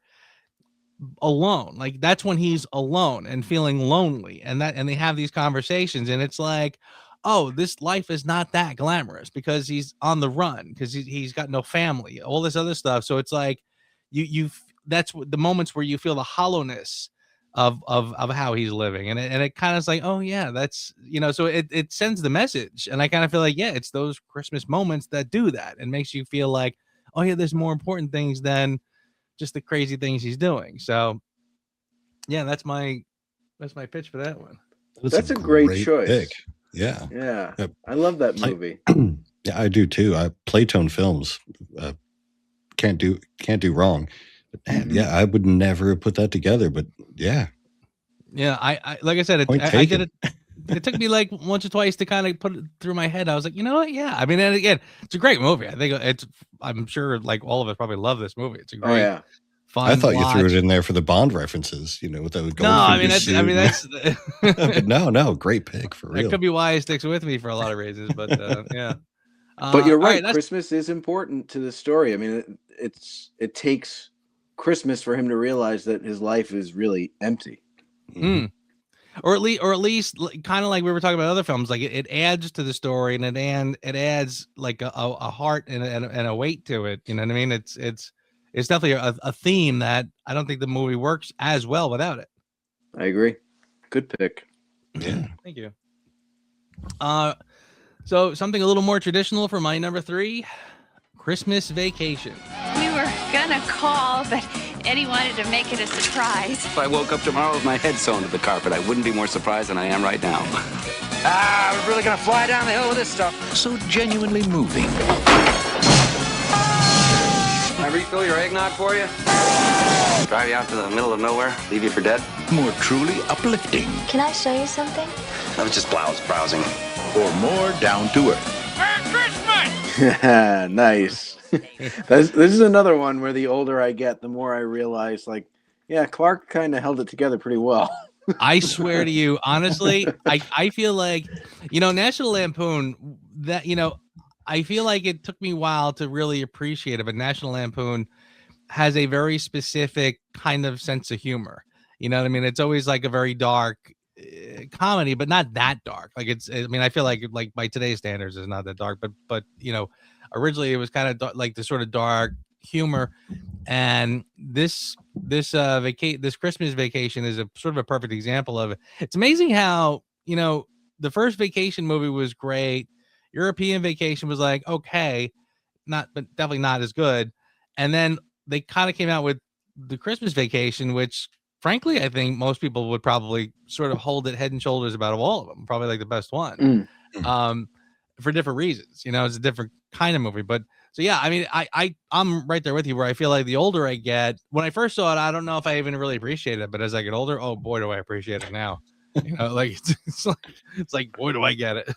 alone. Like that's when he's alone and feeling lonely, and they have these conversations, and it's like, oh, this life is not that glamorous because he's on the run, because he's got no family, all this other stuff. So it's like you that's the moments where you feel the hollowness of how he's living, and it kind of is like, oh yeah, that's so it sends the message. And I kind of feel like, yeah, it's those Christmas moments that do that and makes you feel like, oh yeah, there's more important things than just the crazy things he's doing. So yeah, that's my pitch for that one. That's a great choice. Pick. Yeah. Yeah. I love that movie. Yeah, I do too. Playtone Films can't do wrong. But man, yeah, I would never have put that together, but yeah. Yeah, I like I said, I did it. It took me like once or twice to kind of put it through my head. I was like, you know what? Yeah. I mean, and again, it's a great movie. I think I'm sure like all of us probably love this movie. It's a great, fun I thought watch. You threw it in there for the Bond references, with the No, I mean, that's but no, great pick for real. That could be why it sticks with me for a lot of reasons, but yeah. But you're right. Christmas is important to the story. I mean, it takes Christmas for him to realize that his life is really empty. Or at least kind of like we were talking about other films, like it adds to the story, and it adds like a heart and a weight to it. You know what I mean? It's definitely a theme that I don't think the movie works as well without it. I agree. Good pick. Yeah. Thank you. So something a little more traditional for my number 3, Christmas Vacation. We were gonna call, but Eddie wanted to make it a surprise. If I woke up tomorrow with my head sewn to the carpet, I wouldn't be more surprised than I am right now. We're really gonna fly down the hill with this stuff. So genuinely moving. Can I refill your eggnog for you? Drive you out to the middle of nowhere, leave you for dead. More truly uplifting. Can I show you something? I was just browsing. Or more down to earth. Merry Christmas! Nice. This is another one where the older I get, the more I realize, like, yeah, Clark kind of held it together pretty well. I swear to you, honestly, I feel like, National Lampoon, that, I feel like it took me a while to really appreciate it, but National Lampoon has a very specific kind of sense of humor. You know what I mean? It's always like a very dark comedy, but not that dark. Like I feel like by today's standards it's not that dark, but originally it was kind of like the sort of dark humor. And this Christmas Vacation is a sort of a perfect example of it. It's amazing how, the first Vacation movie was great. European Vacation was like, okay, but definitely not as good. And then they kind of came out with the Christmas Vacation, which frankly, I think most people would probably sort of hold it head and shoulders about all of them. Probably like the best one, for different reasons. It's a different kind of movie. But so yeah, I mean, I'm right there with you, where I feel like the older I get, when I first saw it, I don't know if I even really appreciated it, but as I get older, oh boy, do I appreciate it now. Like it's like boy, do I get it.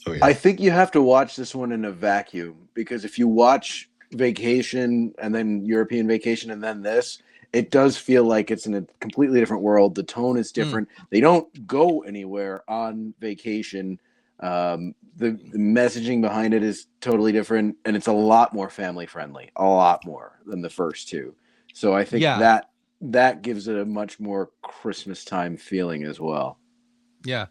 Oh, yeah. I think you have to watch this one in a vacuum, because if you watch Vacation and then European Vacation and then this, it does feel like it's in a completely different world. The tone is different. They don't go anywhere on Vacation. The messaging behind it is totally different, and it's a lot more family friendly, a lot more than the first two. So I think that gives it a much more Christmas time feeling as well. Yeah.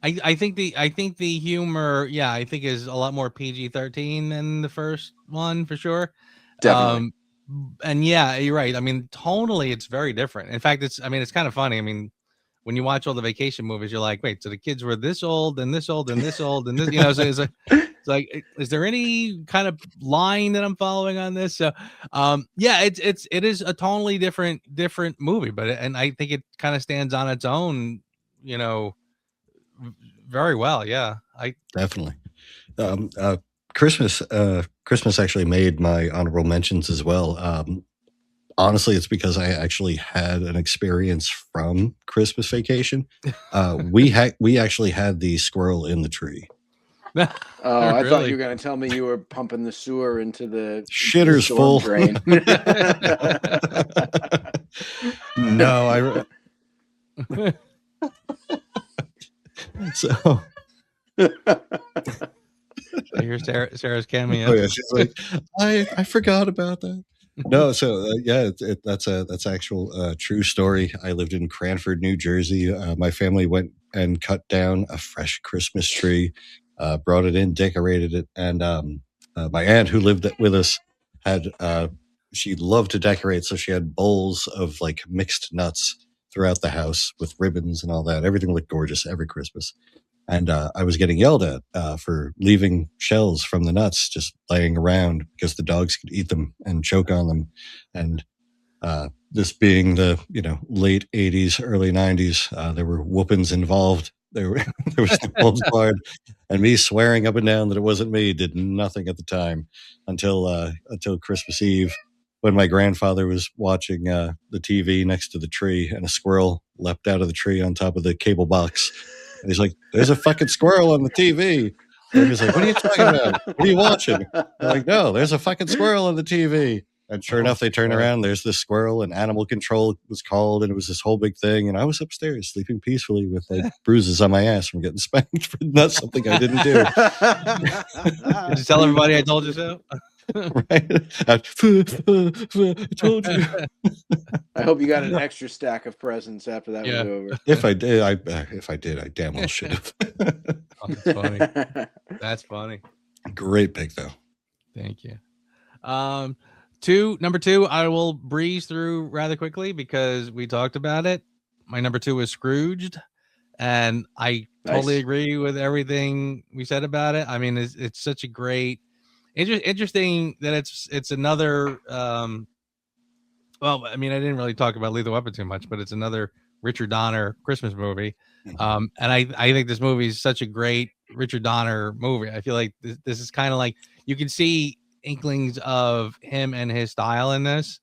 I think the humor, I think is a lot more PG-13 than the first one for sure. Definitely. And yeah, you're right. I mean, tonally, it's very different. In fact, it's kind of funny. I mean, when you watch all the vacation movies, you're like, wait, so the kids were this old and this old and this old and this, so it's like, is there any kind of line that I'm following on this? So, it is a totally different movie, and I think it kind of stands on its own, very well. Yeah, definitely. Christmas actually made my honorable mentions as well. Honestly, it's because I actually had an experience from Christmas Vacation. We actually had the squirrel in the tree. I thought you were going to tell me you were pumping the sewer into the shitter's full drain. No, so here's Sarah's cameo. Oh, yeah, she's like, I forgot about that. No, so that's actual true story. I lived in Cranford, New Jersey. My family went and cut down a fresh Christmas tree, brought it in, decorated it, and my aunt who lived with us had she loved to decorate, so she had bowls of like mixed nuts throughout the house with ribbons and all that. Everything looked gorgeous every Christmas. And I was getting yelled at for leaving shells from the nuts just laying around because the dogs could eat them and choke on them. And this being the late 80s, early 90s, there were whoopings involved. There was the cold card, and me swearing up and down that it wasn't me did nothing at the time until Christmas Eve, when my grandfather was watching the TV next to the tree, and a squirrel leapt out of the tree on top of the cable box. And he's like, there's a fucking squirrel on the TV. And he's like, what are you talking about? What are you watching? I'm like, no, there's a fucking squirrel on the TV. And sure enough, they turn around, there's this squirrel, and animal control was called, and it was this whole big thing. And I was upstairs sleeping peacefully with like bruises on my ass from getting spanked for not something I didn't do. Did you tell everybody I told you so? Right? I told you. I hope you got an extra stack of presents after that was over. If I did, I damn well should have. Oh, that's funny. That's funny. Great pick, though. Thank you. Number two, I will breeze through rather quickly because we talked about it. My number two is Scrooged, and I totally agree with everything we said about it. I mean, it's such a great. Interesting that it's another. Well, I mean, I didn't really talk about Lethal Weapon too much, but it's another Richard Donner Christmas movie. And I think this movie is such a great Richard Donner movie. I feel like this is kind of like you can see inklings of him and his style in this.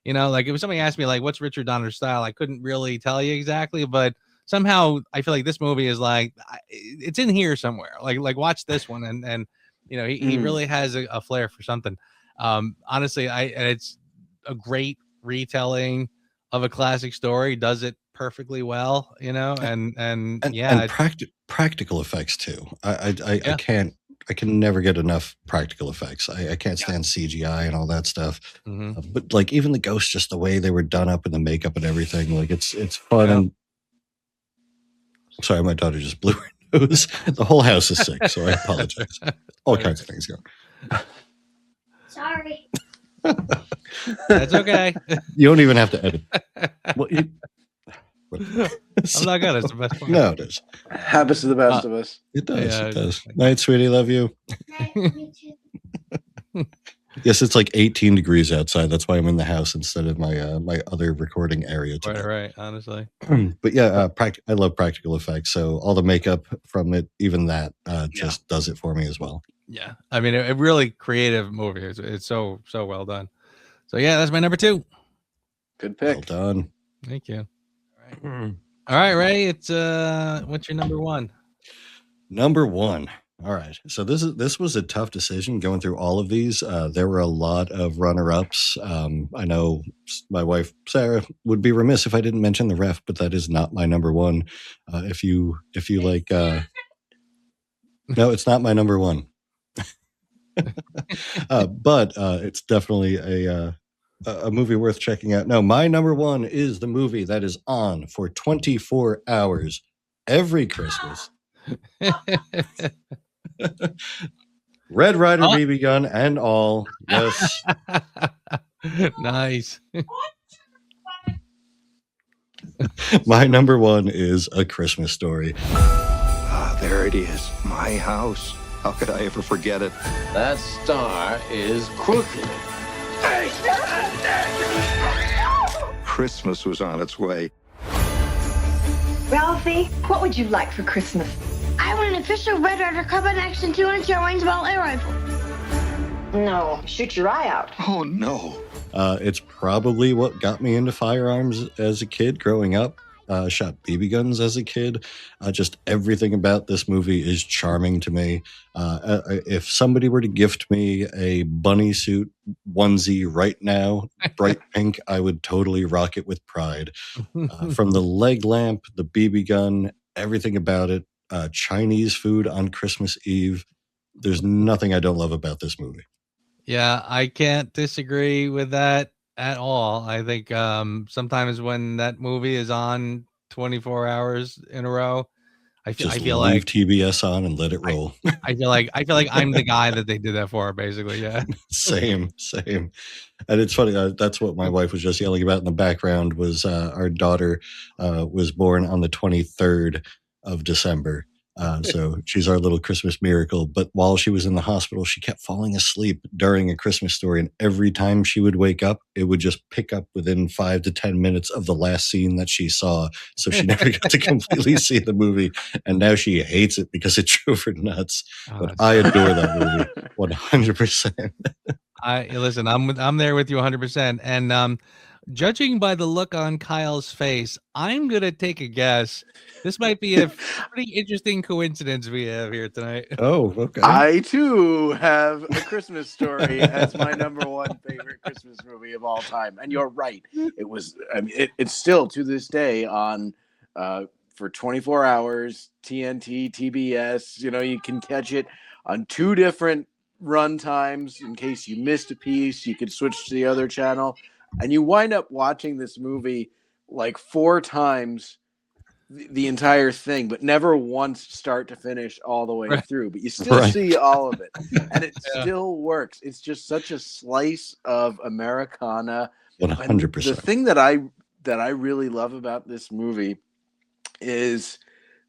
Like if somebody asked me like, what's Richard Donner's style? I couldn't really tell you exactly, but somehow I feel like this movie is like, it's in here somewhere. Like watch this one. And he really has a flair for something. Honestly, it's a great retelling of a classic story. Does it perfectly well, and practical effects too. I can never get enough practical effects. I can't stand CGI and all that stuff. Mm-hmm. But like even the ghosts, just the way they were done up and the makeup and everything, like it's fun. And sorry, my daughter just blew her nose. The whole house is sick, so I apologize. All kinds of things going. Sorry. That's okay. You don't even have to edit. Well, I'm not gonna. It's the best part. No, it is. Happens to the best of us. It does. It does. Night, sweetie. Love you. Yes, it's like 18 degrees outside. That's why I'm in the house instead of my my other recording area today. Right. Honestly. But yeah, I love practical effects. So all the makeup from it, even that, just does it for me as well. Yeah, I mean, a really creative movie. It's so well done. So yeah, that's my number two. Good pick. Well done. Thank you. All right, Ray. It's what's your number one? Number one. All right. So this was a tough decision going through all of these. There were a lot of runner-ups. I know my wife Sarah would be remiss if I didn't mention The Ref, but that is not my number one. If you like No, it's not my number one. But it's definitely a movie worth checking out. No, my number one is the movie that is on for 24 hours every Christmas. Red Ryder BB gun and all. Yes. Nice. My number one is A Christmas Story. There it is. My house. How could I ever forget it? That star is crooked. Christmas was on its way. Ralphie, what would you like for Christmas? I want an official Red Ryder Carbine Action 2-inch range ball air rifle. No, shoot your eye out. Oh, no. It's probably what got me into firearms as a kid growing up. Shot BB guns as a kid. Just everything about this movie is charming to me. If somebody were to gift me a bunny suit onesie right now, bright pink, I would totally rock it with pride. From the leg lamp, the BB gun, everything about it. Chinese food on Christmas Eve. There's nothing I don't love about this movie. Yeah, I can't disagree with that at all. I think sometimes when that movie is on 24 hours in a row, I feel Leave like TBS on and let it roll. I feel like I'm the guy that they did that for, basically. Yeah. Same. And it's funny. That's what my wife was just yelling about in the background. Was our daughter was born on the 23rd of December. So she's our little Christmas miracle. But while she was in the hospital, she kept falling asleep during A Christmas Story. And every time she would wake up, it would just pick up within 5 to 10 minutes of the last scene that she saw. So she never got to completely see the movie. And now she hates it because it drove her nuts. But I adore that movie 100%. Listen, I'm there with you 100%. And judging by the look on Kyle's face, I'm gonna take a guess. This might be a pretty interesting coincidence we have here tonight. Oh, okay. I too have A Christmas Story as my number one favorite Christmas movie of all time. And you're right. It was. I mean, it's still to this day on for 24 hours. TNT, TBS. You know, you can catch it on 2 different run times in case you missed a piece. You could switch to the other channel, and you wind up watching this movie like 4 times. The entire thing, but never once start to finish all the way through. But you still see all of it, and it still works. It's just such a slice of Americana. 100%. The thing that I really love about this movie is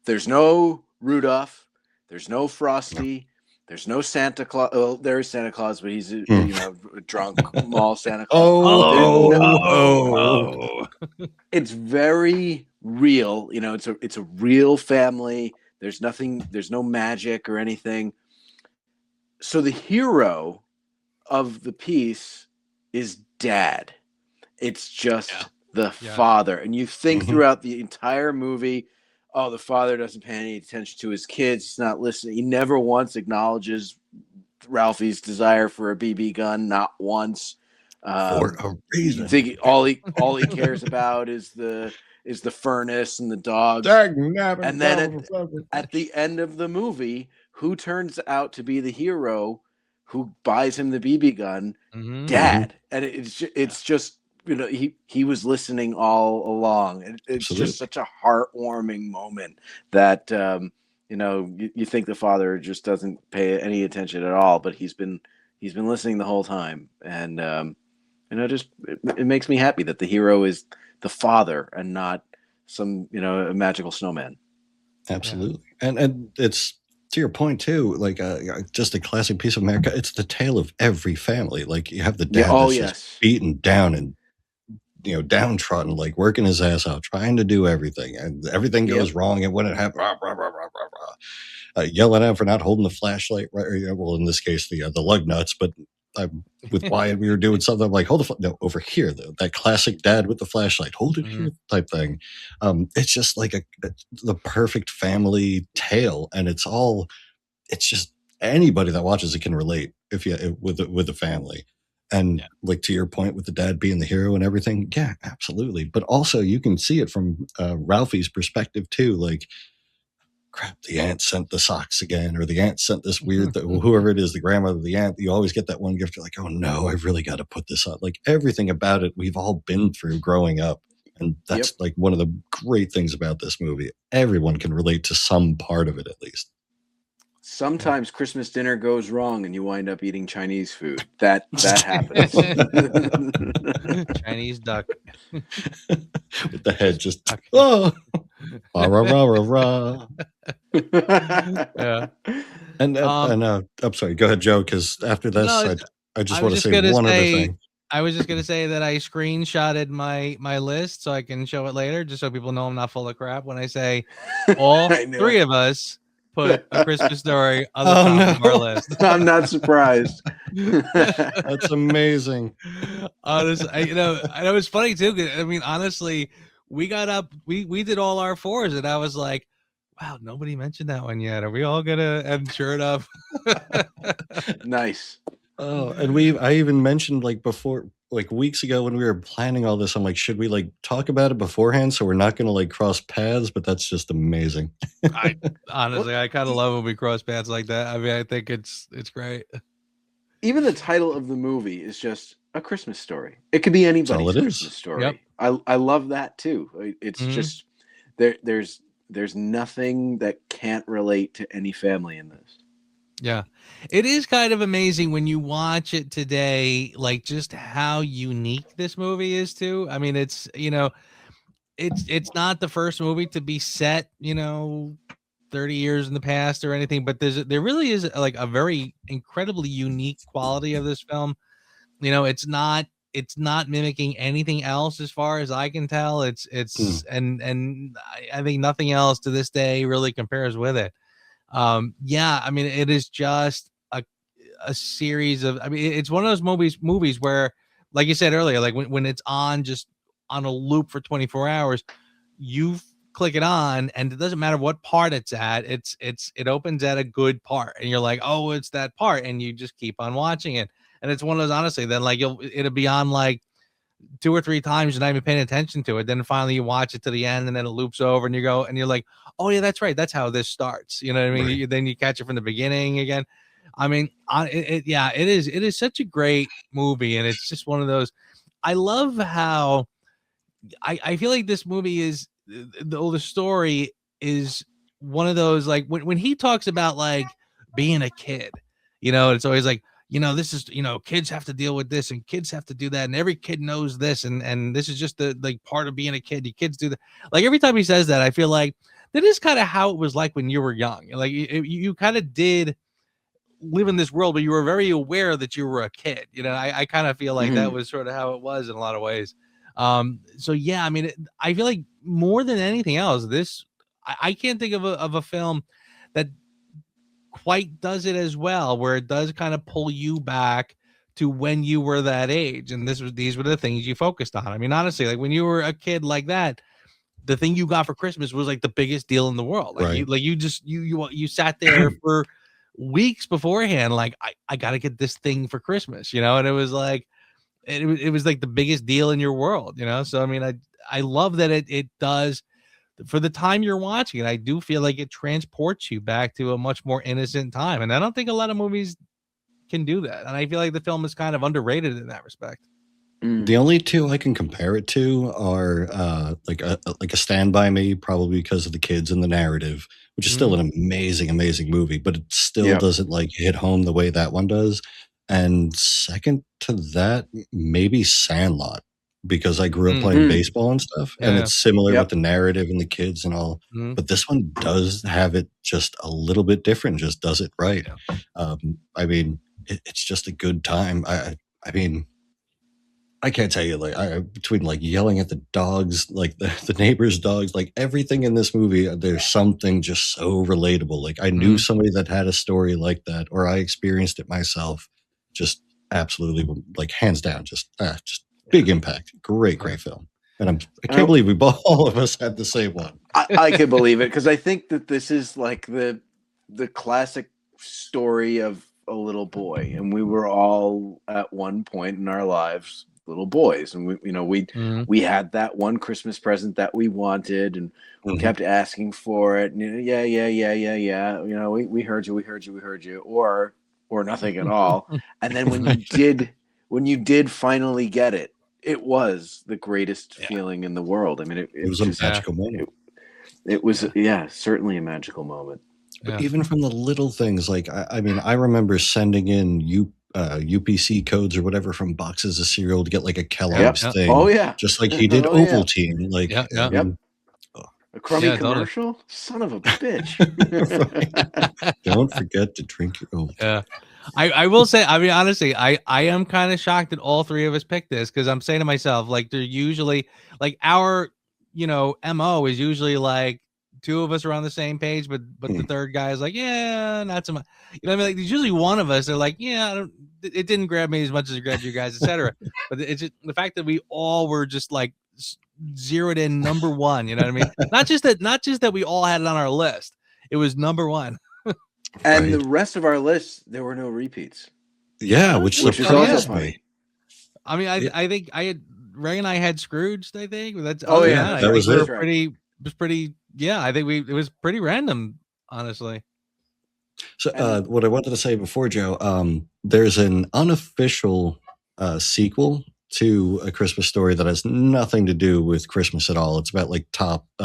there's no Rudolph, there's no Frosty, there's no Santa Claus. Well, there is Santa Claus, but he's a drunk mall Santa Claus. It's very real. You know, it's a real family. There's no magic or anything. So the hero of the piece is Dad. It's just the father. And you think throughout the entire movie, oh, the father doesn't pay any attention to his kids. He's not listening. He never once acknowledges Ralphie's desire for a BB gun. Not once. For a reason. You think all he cares about is the furnace and the dogs. And then at the end of the movie, who turns out to be the hero who buys him the BB gun? Dad. And it's just, you know, he was listening all along. It's just such a heartwarming moment that you know, you think the father just doesn't pay any attention at all, but he's been listening the whole time. And you know, just it makes me happy that the hero is the father and not some, you know, a magical snowman. Absolutely. And it's, to your point too, like just a classic piece of America. It's the tale of every family. Like you have the dad that's just beaten down and, you know, downtrodden, like working his ass out, trying to do everything, and everything goes wrong. And when it happens, yelling at him for not holding the flashlight right. Or, you know, well, in this case, the lug nuts. But with Wyatt, we were doing something. I'm like, hold the no, over here. That classic dad with the flashlight, hold it here type thing. It's just like the perfect family tale, and it's just anybody that watches it can relate with the family. And like to your point with the dad being the hero and everything, yeah, absolutely. But also you can see it from Ralphie's perspective too. Like crap, the aunt sent the socks again, or the aunt sent this weird, whoever it is, the grandmother, the aunt, you always get that one gift. You're like, oh no, I really got to put this on. Like everything about it, we've all been through growing up. And that's like one of the great things about this movie. Everyone can relate to some part of it, at least. Sometimes Christmas dinner goes wrong and you wind up eating Chinese food. That happens. Chinese duck. With the head just, oh, rah, rah, rah, rah, rah. Yeah. And I'm sorry, go ahead, Joe, because after this, No, I just want to say one other thing. I was just going to say that I screenshotted my list so I can show it later, just so people know I'm not full of crap when I say all three of us put A Christmas Story on the top of our list. I'm not surprised. That's amazing. Honestly, I know it's funny too. 'Cause, I mean, honestly, we got up, we did all our fours, and I was like, wow, nobody mentioned that one yet. Are we all gonna? And sure enough, nice. Oh, and I even mentioned like before, like weeks ago when we were planning all this, I'm like, should we like talk about it beforehand so we're not going to like cross paths? But that's just amazing. I honestly, I kind of love when we cross paths like that. I mean, I think it's great. Even the title of the movie is just A Christmas Story. It could be anybody's Christmas story. Yep. I love that too. It's just there's nothing that can't relate to any family in this. Yeah, it is kind of amazing when you watch it today, like just how unique this movie is too. I mean, it's it's not the first movie to be set 30 years in the past or anything, but there really is like a very incredibly unique quality of this film. It's not mimicking anything else as far as I can tell. It's and I think nothing else to this day really compares with it. I mean, it is just a series of, I mean, it's one of those movies where, like you said earlier, like when it's on just on a loop for 24 hours, you click it on and it doesn't matter what part it's at. It opens at a good part and you're like, oh, it's that part. And you just keep on watching it. And it's one of those, honestly, then like it'll be on like 2 or 3 times, you're not even paying attention to it. Then finally you watch it to the end and then it loops over and you're like, oh yeah, that's right. That's how this starts. You know what I mean? Right. Then you catch it from the beginning again. I mean, it is such a great movie. And it's just one of those, I love how I feel like this movie is the story is one of those, like when he talks about like being a kid, it's always like, this is, kids have to deal with this and kids have to do that. And every kid knows this. And this is just the like part of being a kid. You kids do that. Like every time he says that, I feel like that is kind of how it was like when you were young. Like you kind of did live in this world, but you were very aware that you were a kid. I kind of feel like that was sort of how it was in a lot of ways. So yeah, I mean, I feel like more than anything else, I can't think of a film that quite does it as well, where it does kind of pull you back to when you were that age. And these were the things you focused on. I mean, honestly, like when you were a kid like that, the thing you got for Christmas was like the biggest deal in the world. Like you sat there for weeks beforehand. Like I got to get this thing for Christmas, and it was like, it was like the biggest deal in your world, So, I mean, I love that it does. For the time you're watching it, I do feel like it transports you back to a much more innocent time. And I don't think a lot of movies can do that. And I feel like the film is kind of underrated in that respect. The only two I can compare it to are like a Stand By Me, probably because of the kids and the narrative, which is still an amazing, amazing movie, but it still doesn't like hit home the way that one does. And second to that, maybe Sandlot, because I grew up playing baseball and stuff, and it's similar with the narrative and the kids and all. But this one does have it just a little bit different, just does it right. I mean, it's just a good time. I mean, I can't tell you, like, between like yelling at the dogs, like the neighbor's dogs, like everything in this movie, there's something just so relatable. Like I knew somebody that had a story like that, or I experienced it myself. Just absolutely, like hands down, just big impact. Great film. And I can't believe all of us had the same one. I can believe it, because I think that this is like the classic story of a little boy, and we were all at one point in our lives little boys, and we Mhm. we had that one Christmas present that we wanted, and we kept asking for it, and yeah, we heard you, or nothing at all. And then when you did finally get it, it was the greatest feeling in the world. I mean, It was a magical moment. It was certainly a magical moment. But even from the little things, like I mean, I remember sending in UPC codes or whatever from boxes of cereal to get like a Kellogg's Yep. thing. Oh, yeah. Just like he did Oh, yeah. Ovaltine. Like, Yeah, yeah. I mean, A crummy Yeah, totally. commercial? Son of a bitch. don't forget to drink your Ovaltine. Yeah. I will say, I mean, honestly, I am kind of shocked that all three of us picked this, because I'm saying to myself, like, they're usually like our, MO is usually like two of us are on the same page, but the third guy is like, yeah, not so much. You know what I mean? Like, there's usually one of us. They're like, yeah, it didn't grab me as much as it grabbed you guys, etc. But it's just the fact that we all were just like zeroed in number one. You know what I mean? Not just that we all had it on our list. It was number one. And the rest of our list, there were no repeats. Yeah, which is surprised also me. I mean, I think I had Ray and I had Scrooged. I think that's Oh, yeah, I that was think we it. were pretty. It was pretty. Yeah, I think it was pretty random, honestly. So what I wanted to say before, Joe, there's an unofficial sequel to A Christmas Story that has nothing to do with Christmas at all. It's about like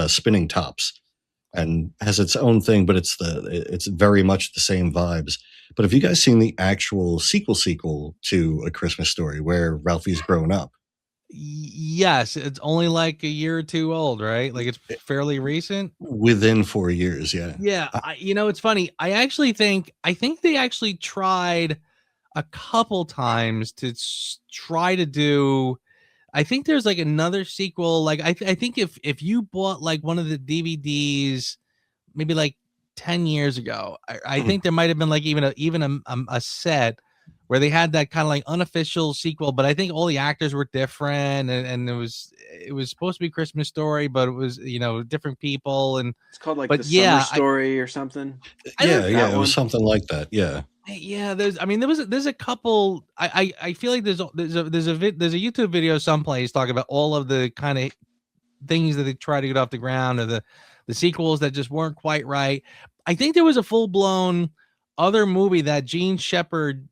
spinning tops, and has its own thing, but it's very much the same vibes. But have you guys seen the actual sequel to A Christmas Story where Ralphie's grown up? Yes, it's only like a year or two old, right? Like, it's fairly recent. Within 4 years, yeah. Yeah, it's funny. I think they actually tried a couple times to try to do. I think there's like another sequel. Like, I think if you bought like one of the DVDs, maybe like 10 years ago, I think there might have been like even a set where they had that kind of like unofficial sequel, but I think all the actors were different, and it was supposed to be Christmas Story, but it was different people, and it's called like but the yeah, Summer Story or something. Yeah, it was something like that. Yeah. Yeah, there's a couple. I feel like there's a YouTube video someplace talking about all of the kind of things that they try to get off the ground, or the sequels that just weren't quite right. I think there was a full blown other movie that Gene Shepard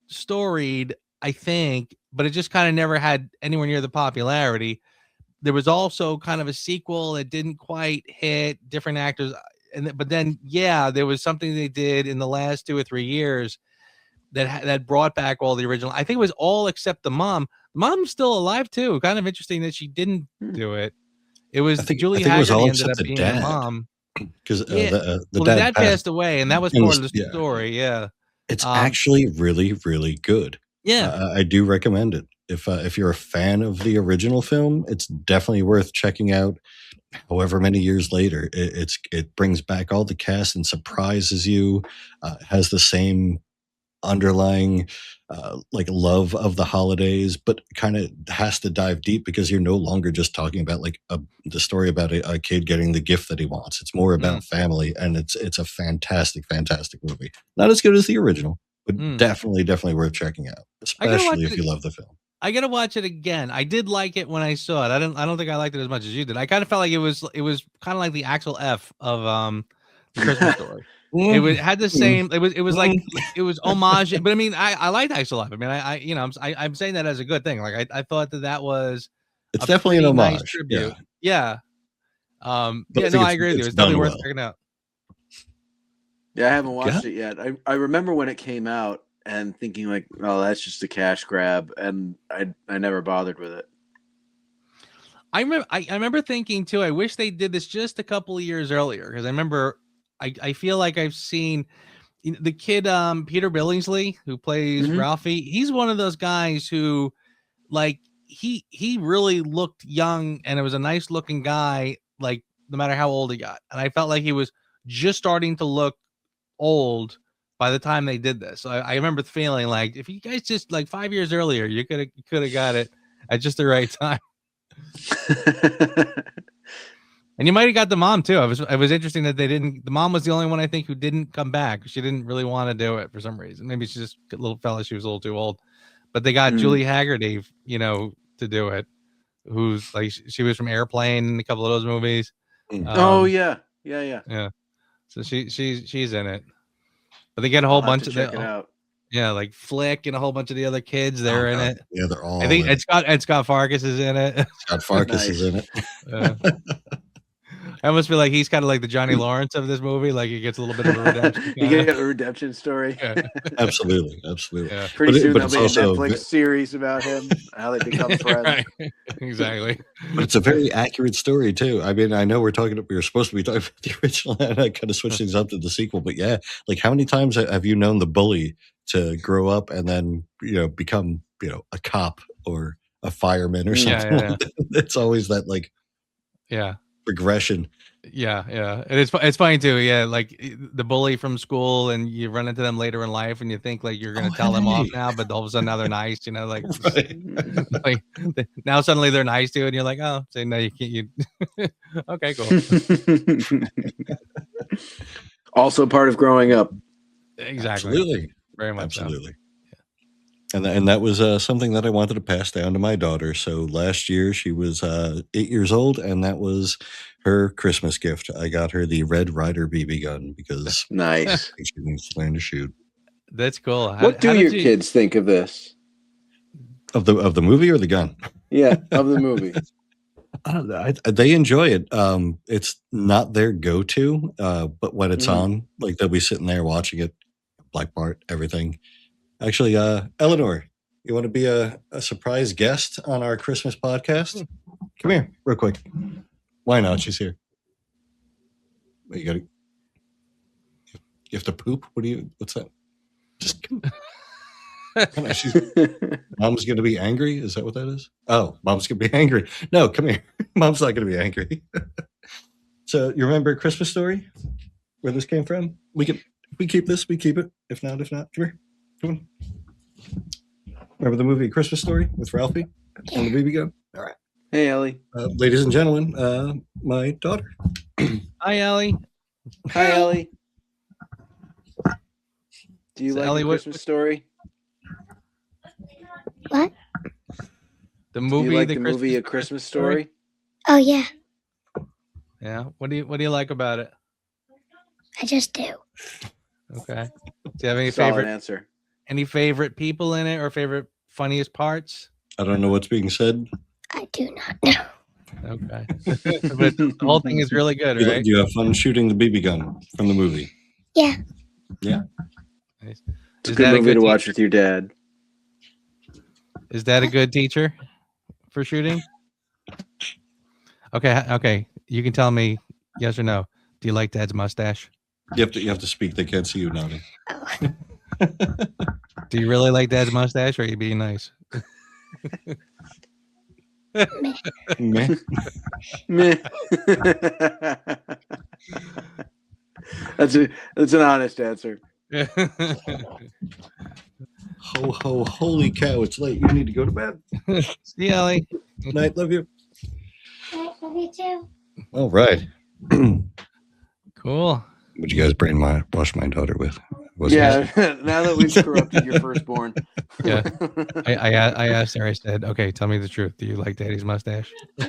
storied, I think, but it just kind of never had anywhere near the popularity. There was also kind of a sequel that didn't quite hit, different actors, but then there was something they did in the last 2 or 3 years that brought back all the original. I think it was all except the mom. Mom's still alive too. Kind of interesting that she didn't do it. It was Julie Haggerty ended up being the mom, because the dad dad passed away, and that was part of the story. Yeah, it's actually really, really good. Yeah, I do recommend it. If you're a fan of the original film, it's definitely worth checking out. However many years later, it brings back all the cast and surprises you. Has the same underlying like love of the holidays, but kind of has to dive deep, because you're no longer just talking about like the story about a kid getting the gift that he wants. It's more about family, and it's a fantastic movie. Not as good as the original, but definitely worth checking out, especially if you love the film. I gotta watch it again. I did like it when I saw it. I don't think I liked it as much as you did. I kind of felt like it was kind of like the Axel F of the Christmas Story. It had the same. It was like it was homage. But I mean, I liked Axel F. I mean, I'm saying that as a good thing. Like I thought that was. It's definitely an homage. Nice tribute. Yeah. I agree with you. It's definitely worth checking out. Yeah, I haven't watched it yet. I remember when it came out and thinking like, oh, that's just a cash grab, and I never bothered with it. I remember thinking too, I wish they did this just a couple of years earlier, because I remember I feel like I've seen the kid Peter Billingsley, who plays Ralphie. He's one of those guys who, like, he really looked young, and it was a nice looking guy, like, no matter how old he got. And I felt like he was just starting to look old by the time they did this. So I remember feeling like, if you guys just like 5 years earlier, you could have got it at just the right time. And you might have got the mom too. It was interesting that they didn't. The mom was the only one, I think, who didn't come back. She didn't really want to do it for some reason. Maybe she just felt like she was a little too old. but they got Julie Haggerty, you know, to do it. Who's like she was from Airplane and a couple of those movies. Oh yeah. So she's in it. But they get a whole I'll have bunch to of check it out. Yeah, like Flick and a whole bunch of the other kids. They're in it. Yeah, they're all. I think in it. Scott Farkas is in it. Scott Farkas is in it. I almost feel like he's kind of like the Johnny Lawrence of this movie. Like he gets a little bit of a redemption. You get a redemption story. Absolutely. Yeah. Pretty soon but there'll it's be a also Netflix series about him, how they become friends. Right. Exactly. But it's a very accurate story too. I mean, I know we were supposed to be talking about the original, and I kind of switched things up to the sequel. But yeah, like how many times have you known the bully to grow up and then become a cop or a fireman or something? Yeah. It's always that progression. Yeah, and it's funny too. Yeah, like the bully from school, and you run into them later in life, and you think like you're gonna tell them off now, but all of a sudden now they're nice. You know, like, like now suddenly they're nice to you, and you're like, oh, say no, you can't. You okay, cool. Also part of growing up. Exactly. Absolutely. Very much. Absolutely. And that was something that I wanted to pass down to my daughter. So last year she was 8 years old, and that was her Christmas gift. I got her the Red Ryder BB gun because nice. She needs to learn to shoot. That's cool. What do your kids think of this? Of the movie or the gun? Yeah, of the movie. They enjoy it. It's not their go-to, but when it's on, like they'll be sitting there watching it, Black Bart, everything. Actually, Eleanor, you want to be a surprise guest on our Christmas podcast? Come here, real quick. Why not? She's here. You have to poop? What's that? Just come. Mom's going to be angry? Is that what that is? Oh, Mom's going to be angry. No, come here. Mom's not going to be angry. So you remember Christmas Story? Where this came from? We keep this. We keep it. If not. Come here. Come on. Remember the movie Christmas Story with Ralphie and the BB gun? All right. Hey, Ellie. Ladies and gentlemen, my daughter. Hi, Ellie. Hi, Ellie. Do you So like Ellie, the what- Christmas Story? What? The Do movie, you like the the movie A Christmas Story? Oh, yeah. Yeah. What do you like about it? I just do. Okay. Do you have any Solid favorite answer. Any favorite people in it or favorite funniest parts? I don't know what's being said. I do not know. Okay. But the whole thing is really good, Do right? you have fun shooting the BB gun from the movie? Yeah. Yeah. Nice. It's a Is good that a movie good to teacher? watch with your dad. Is that a good teacher for shooting? Okay. You can tell me yes or no. Do you like Dad's mustache? You have to speak. They can't see you nodding. Do you really like Dad's mustache, or are you being nice? Meh. Meh. That's an honest answer. Ho ho! Holy cow! It's late. You need to go to bed. See you, Ellie. Night. Love you. Love you too. All right. Cool. Would you guys brainwash my daughter with? Yeah. Now that we've corrupted your firstborn. Yeah. I asked her. I said, "Okay, tell me the truth. Do you like Daddy's mustache?" I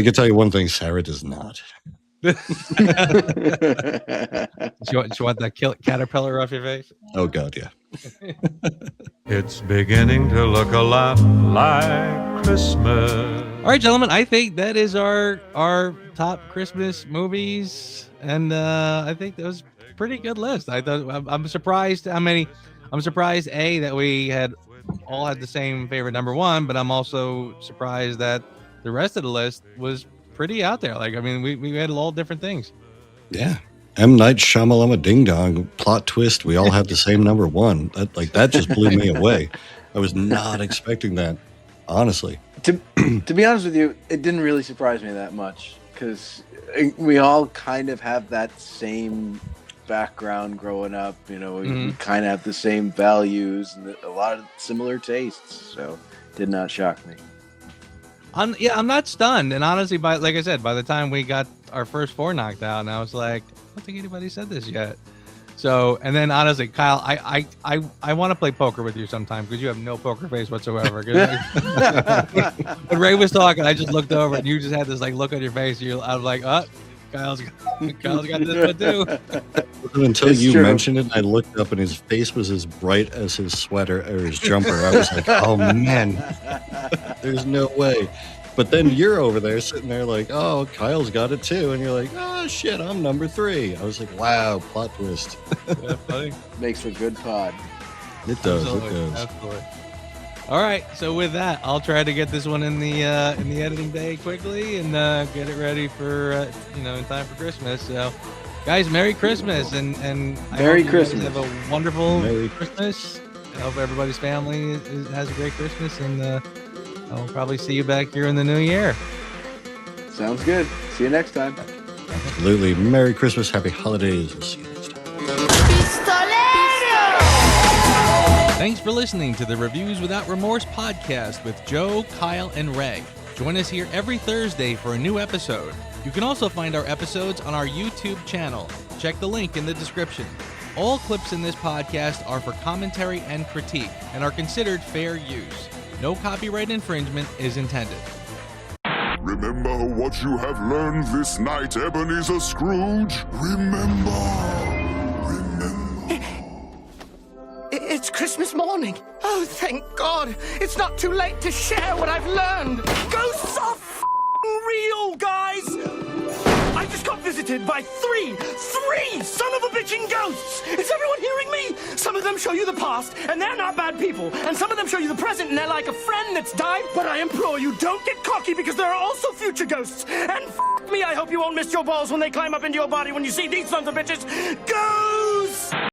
can tell you one thing: Sarah does not. Do you want that caterpillar off your face? Oh God, yeah. It's beginning to look a lot like Christmas. All right, gentlemen. I think that is our top Christmas movies, and I think that was a pretty good list. I thought I'm surprised how many. I'm surprised that we all had the same favorite number one, but I'm also surprised that the rest of the list was pretty out there. Like, I mean, we had all different things. Yeah. M. Night Shyamalan Ding Dong plot twist. We all had the same number one. That just blew me away. I was not expecting that, honestly. To be honest with you, it didn't really surprise me that much because we all kind of have that same background growing up. You know, we kind of have the same values and a lot of similar tastes. So, it did not shock me. I'm not stunned, and honestly, like I said, by the time we got our first four knocked out, and I was like, I don't think anybody said this yet. So, and then honestly, Kyle, I want to play poker with you sometime because you have no poker face whatsoever. When Ray was talking, I just looked over and you just had this like look on your face. I was like, oh, Kyle's got this one too. Until you mentioned it, I looked up and his face was as bright as his sweater or his jumper. I was like, oh man, there's no way. But then you're over there sitting there like, oh, Kyle's got it too. And you're like, oh, shit, I'm number 3. I was like, wow, plot twist. Yeah, funny. Makes for good pod. It does. Absolutely, it does. Absolutely. All right. So with that, I'll try to get this one in the editing bay quickly and get it ready for, in time for Christmas. So, guys, Merry Christmas. And Merry Christmas. Have a wonderful Christmas. I hope everybody's family has a great Christmas. And, I'll probably see you back here in the new year. Sounds good. See you next time. Absolutely. Merry Christmas. Happy holidays. We'll see you next time. Thanks for listening to the Reviews Without Remorse podcast with Joe, Kyle, and Ray. Join us here every Thursday for a new episode. You can also find our episodes on our YouTube channel. Check the link in the description. All clips in this podcast are for commentary and critique and are considered fair use. No copyright infringement is intended. Remember what you have learned this night, Ebenezer Scrooge? It's Christmas morning. Oh, thank God. It's not too late to share what I've learned. Ghosts are real, guys. I just got visited by three son of a bitchin' ghosts. Is everyone hearing me? Some of them show you the past, and they're not bad people. And some of them show you the present, and they're like a friend that's died. But I implore you, don't get cocky, because there are also future ghosts. And me, I hope you won't miss your balls when they climb up into your body when you see these sons of bitches. Ghosts!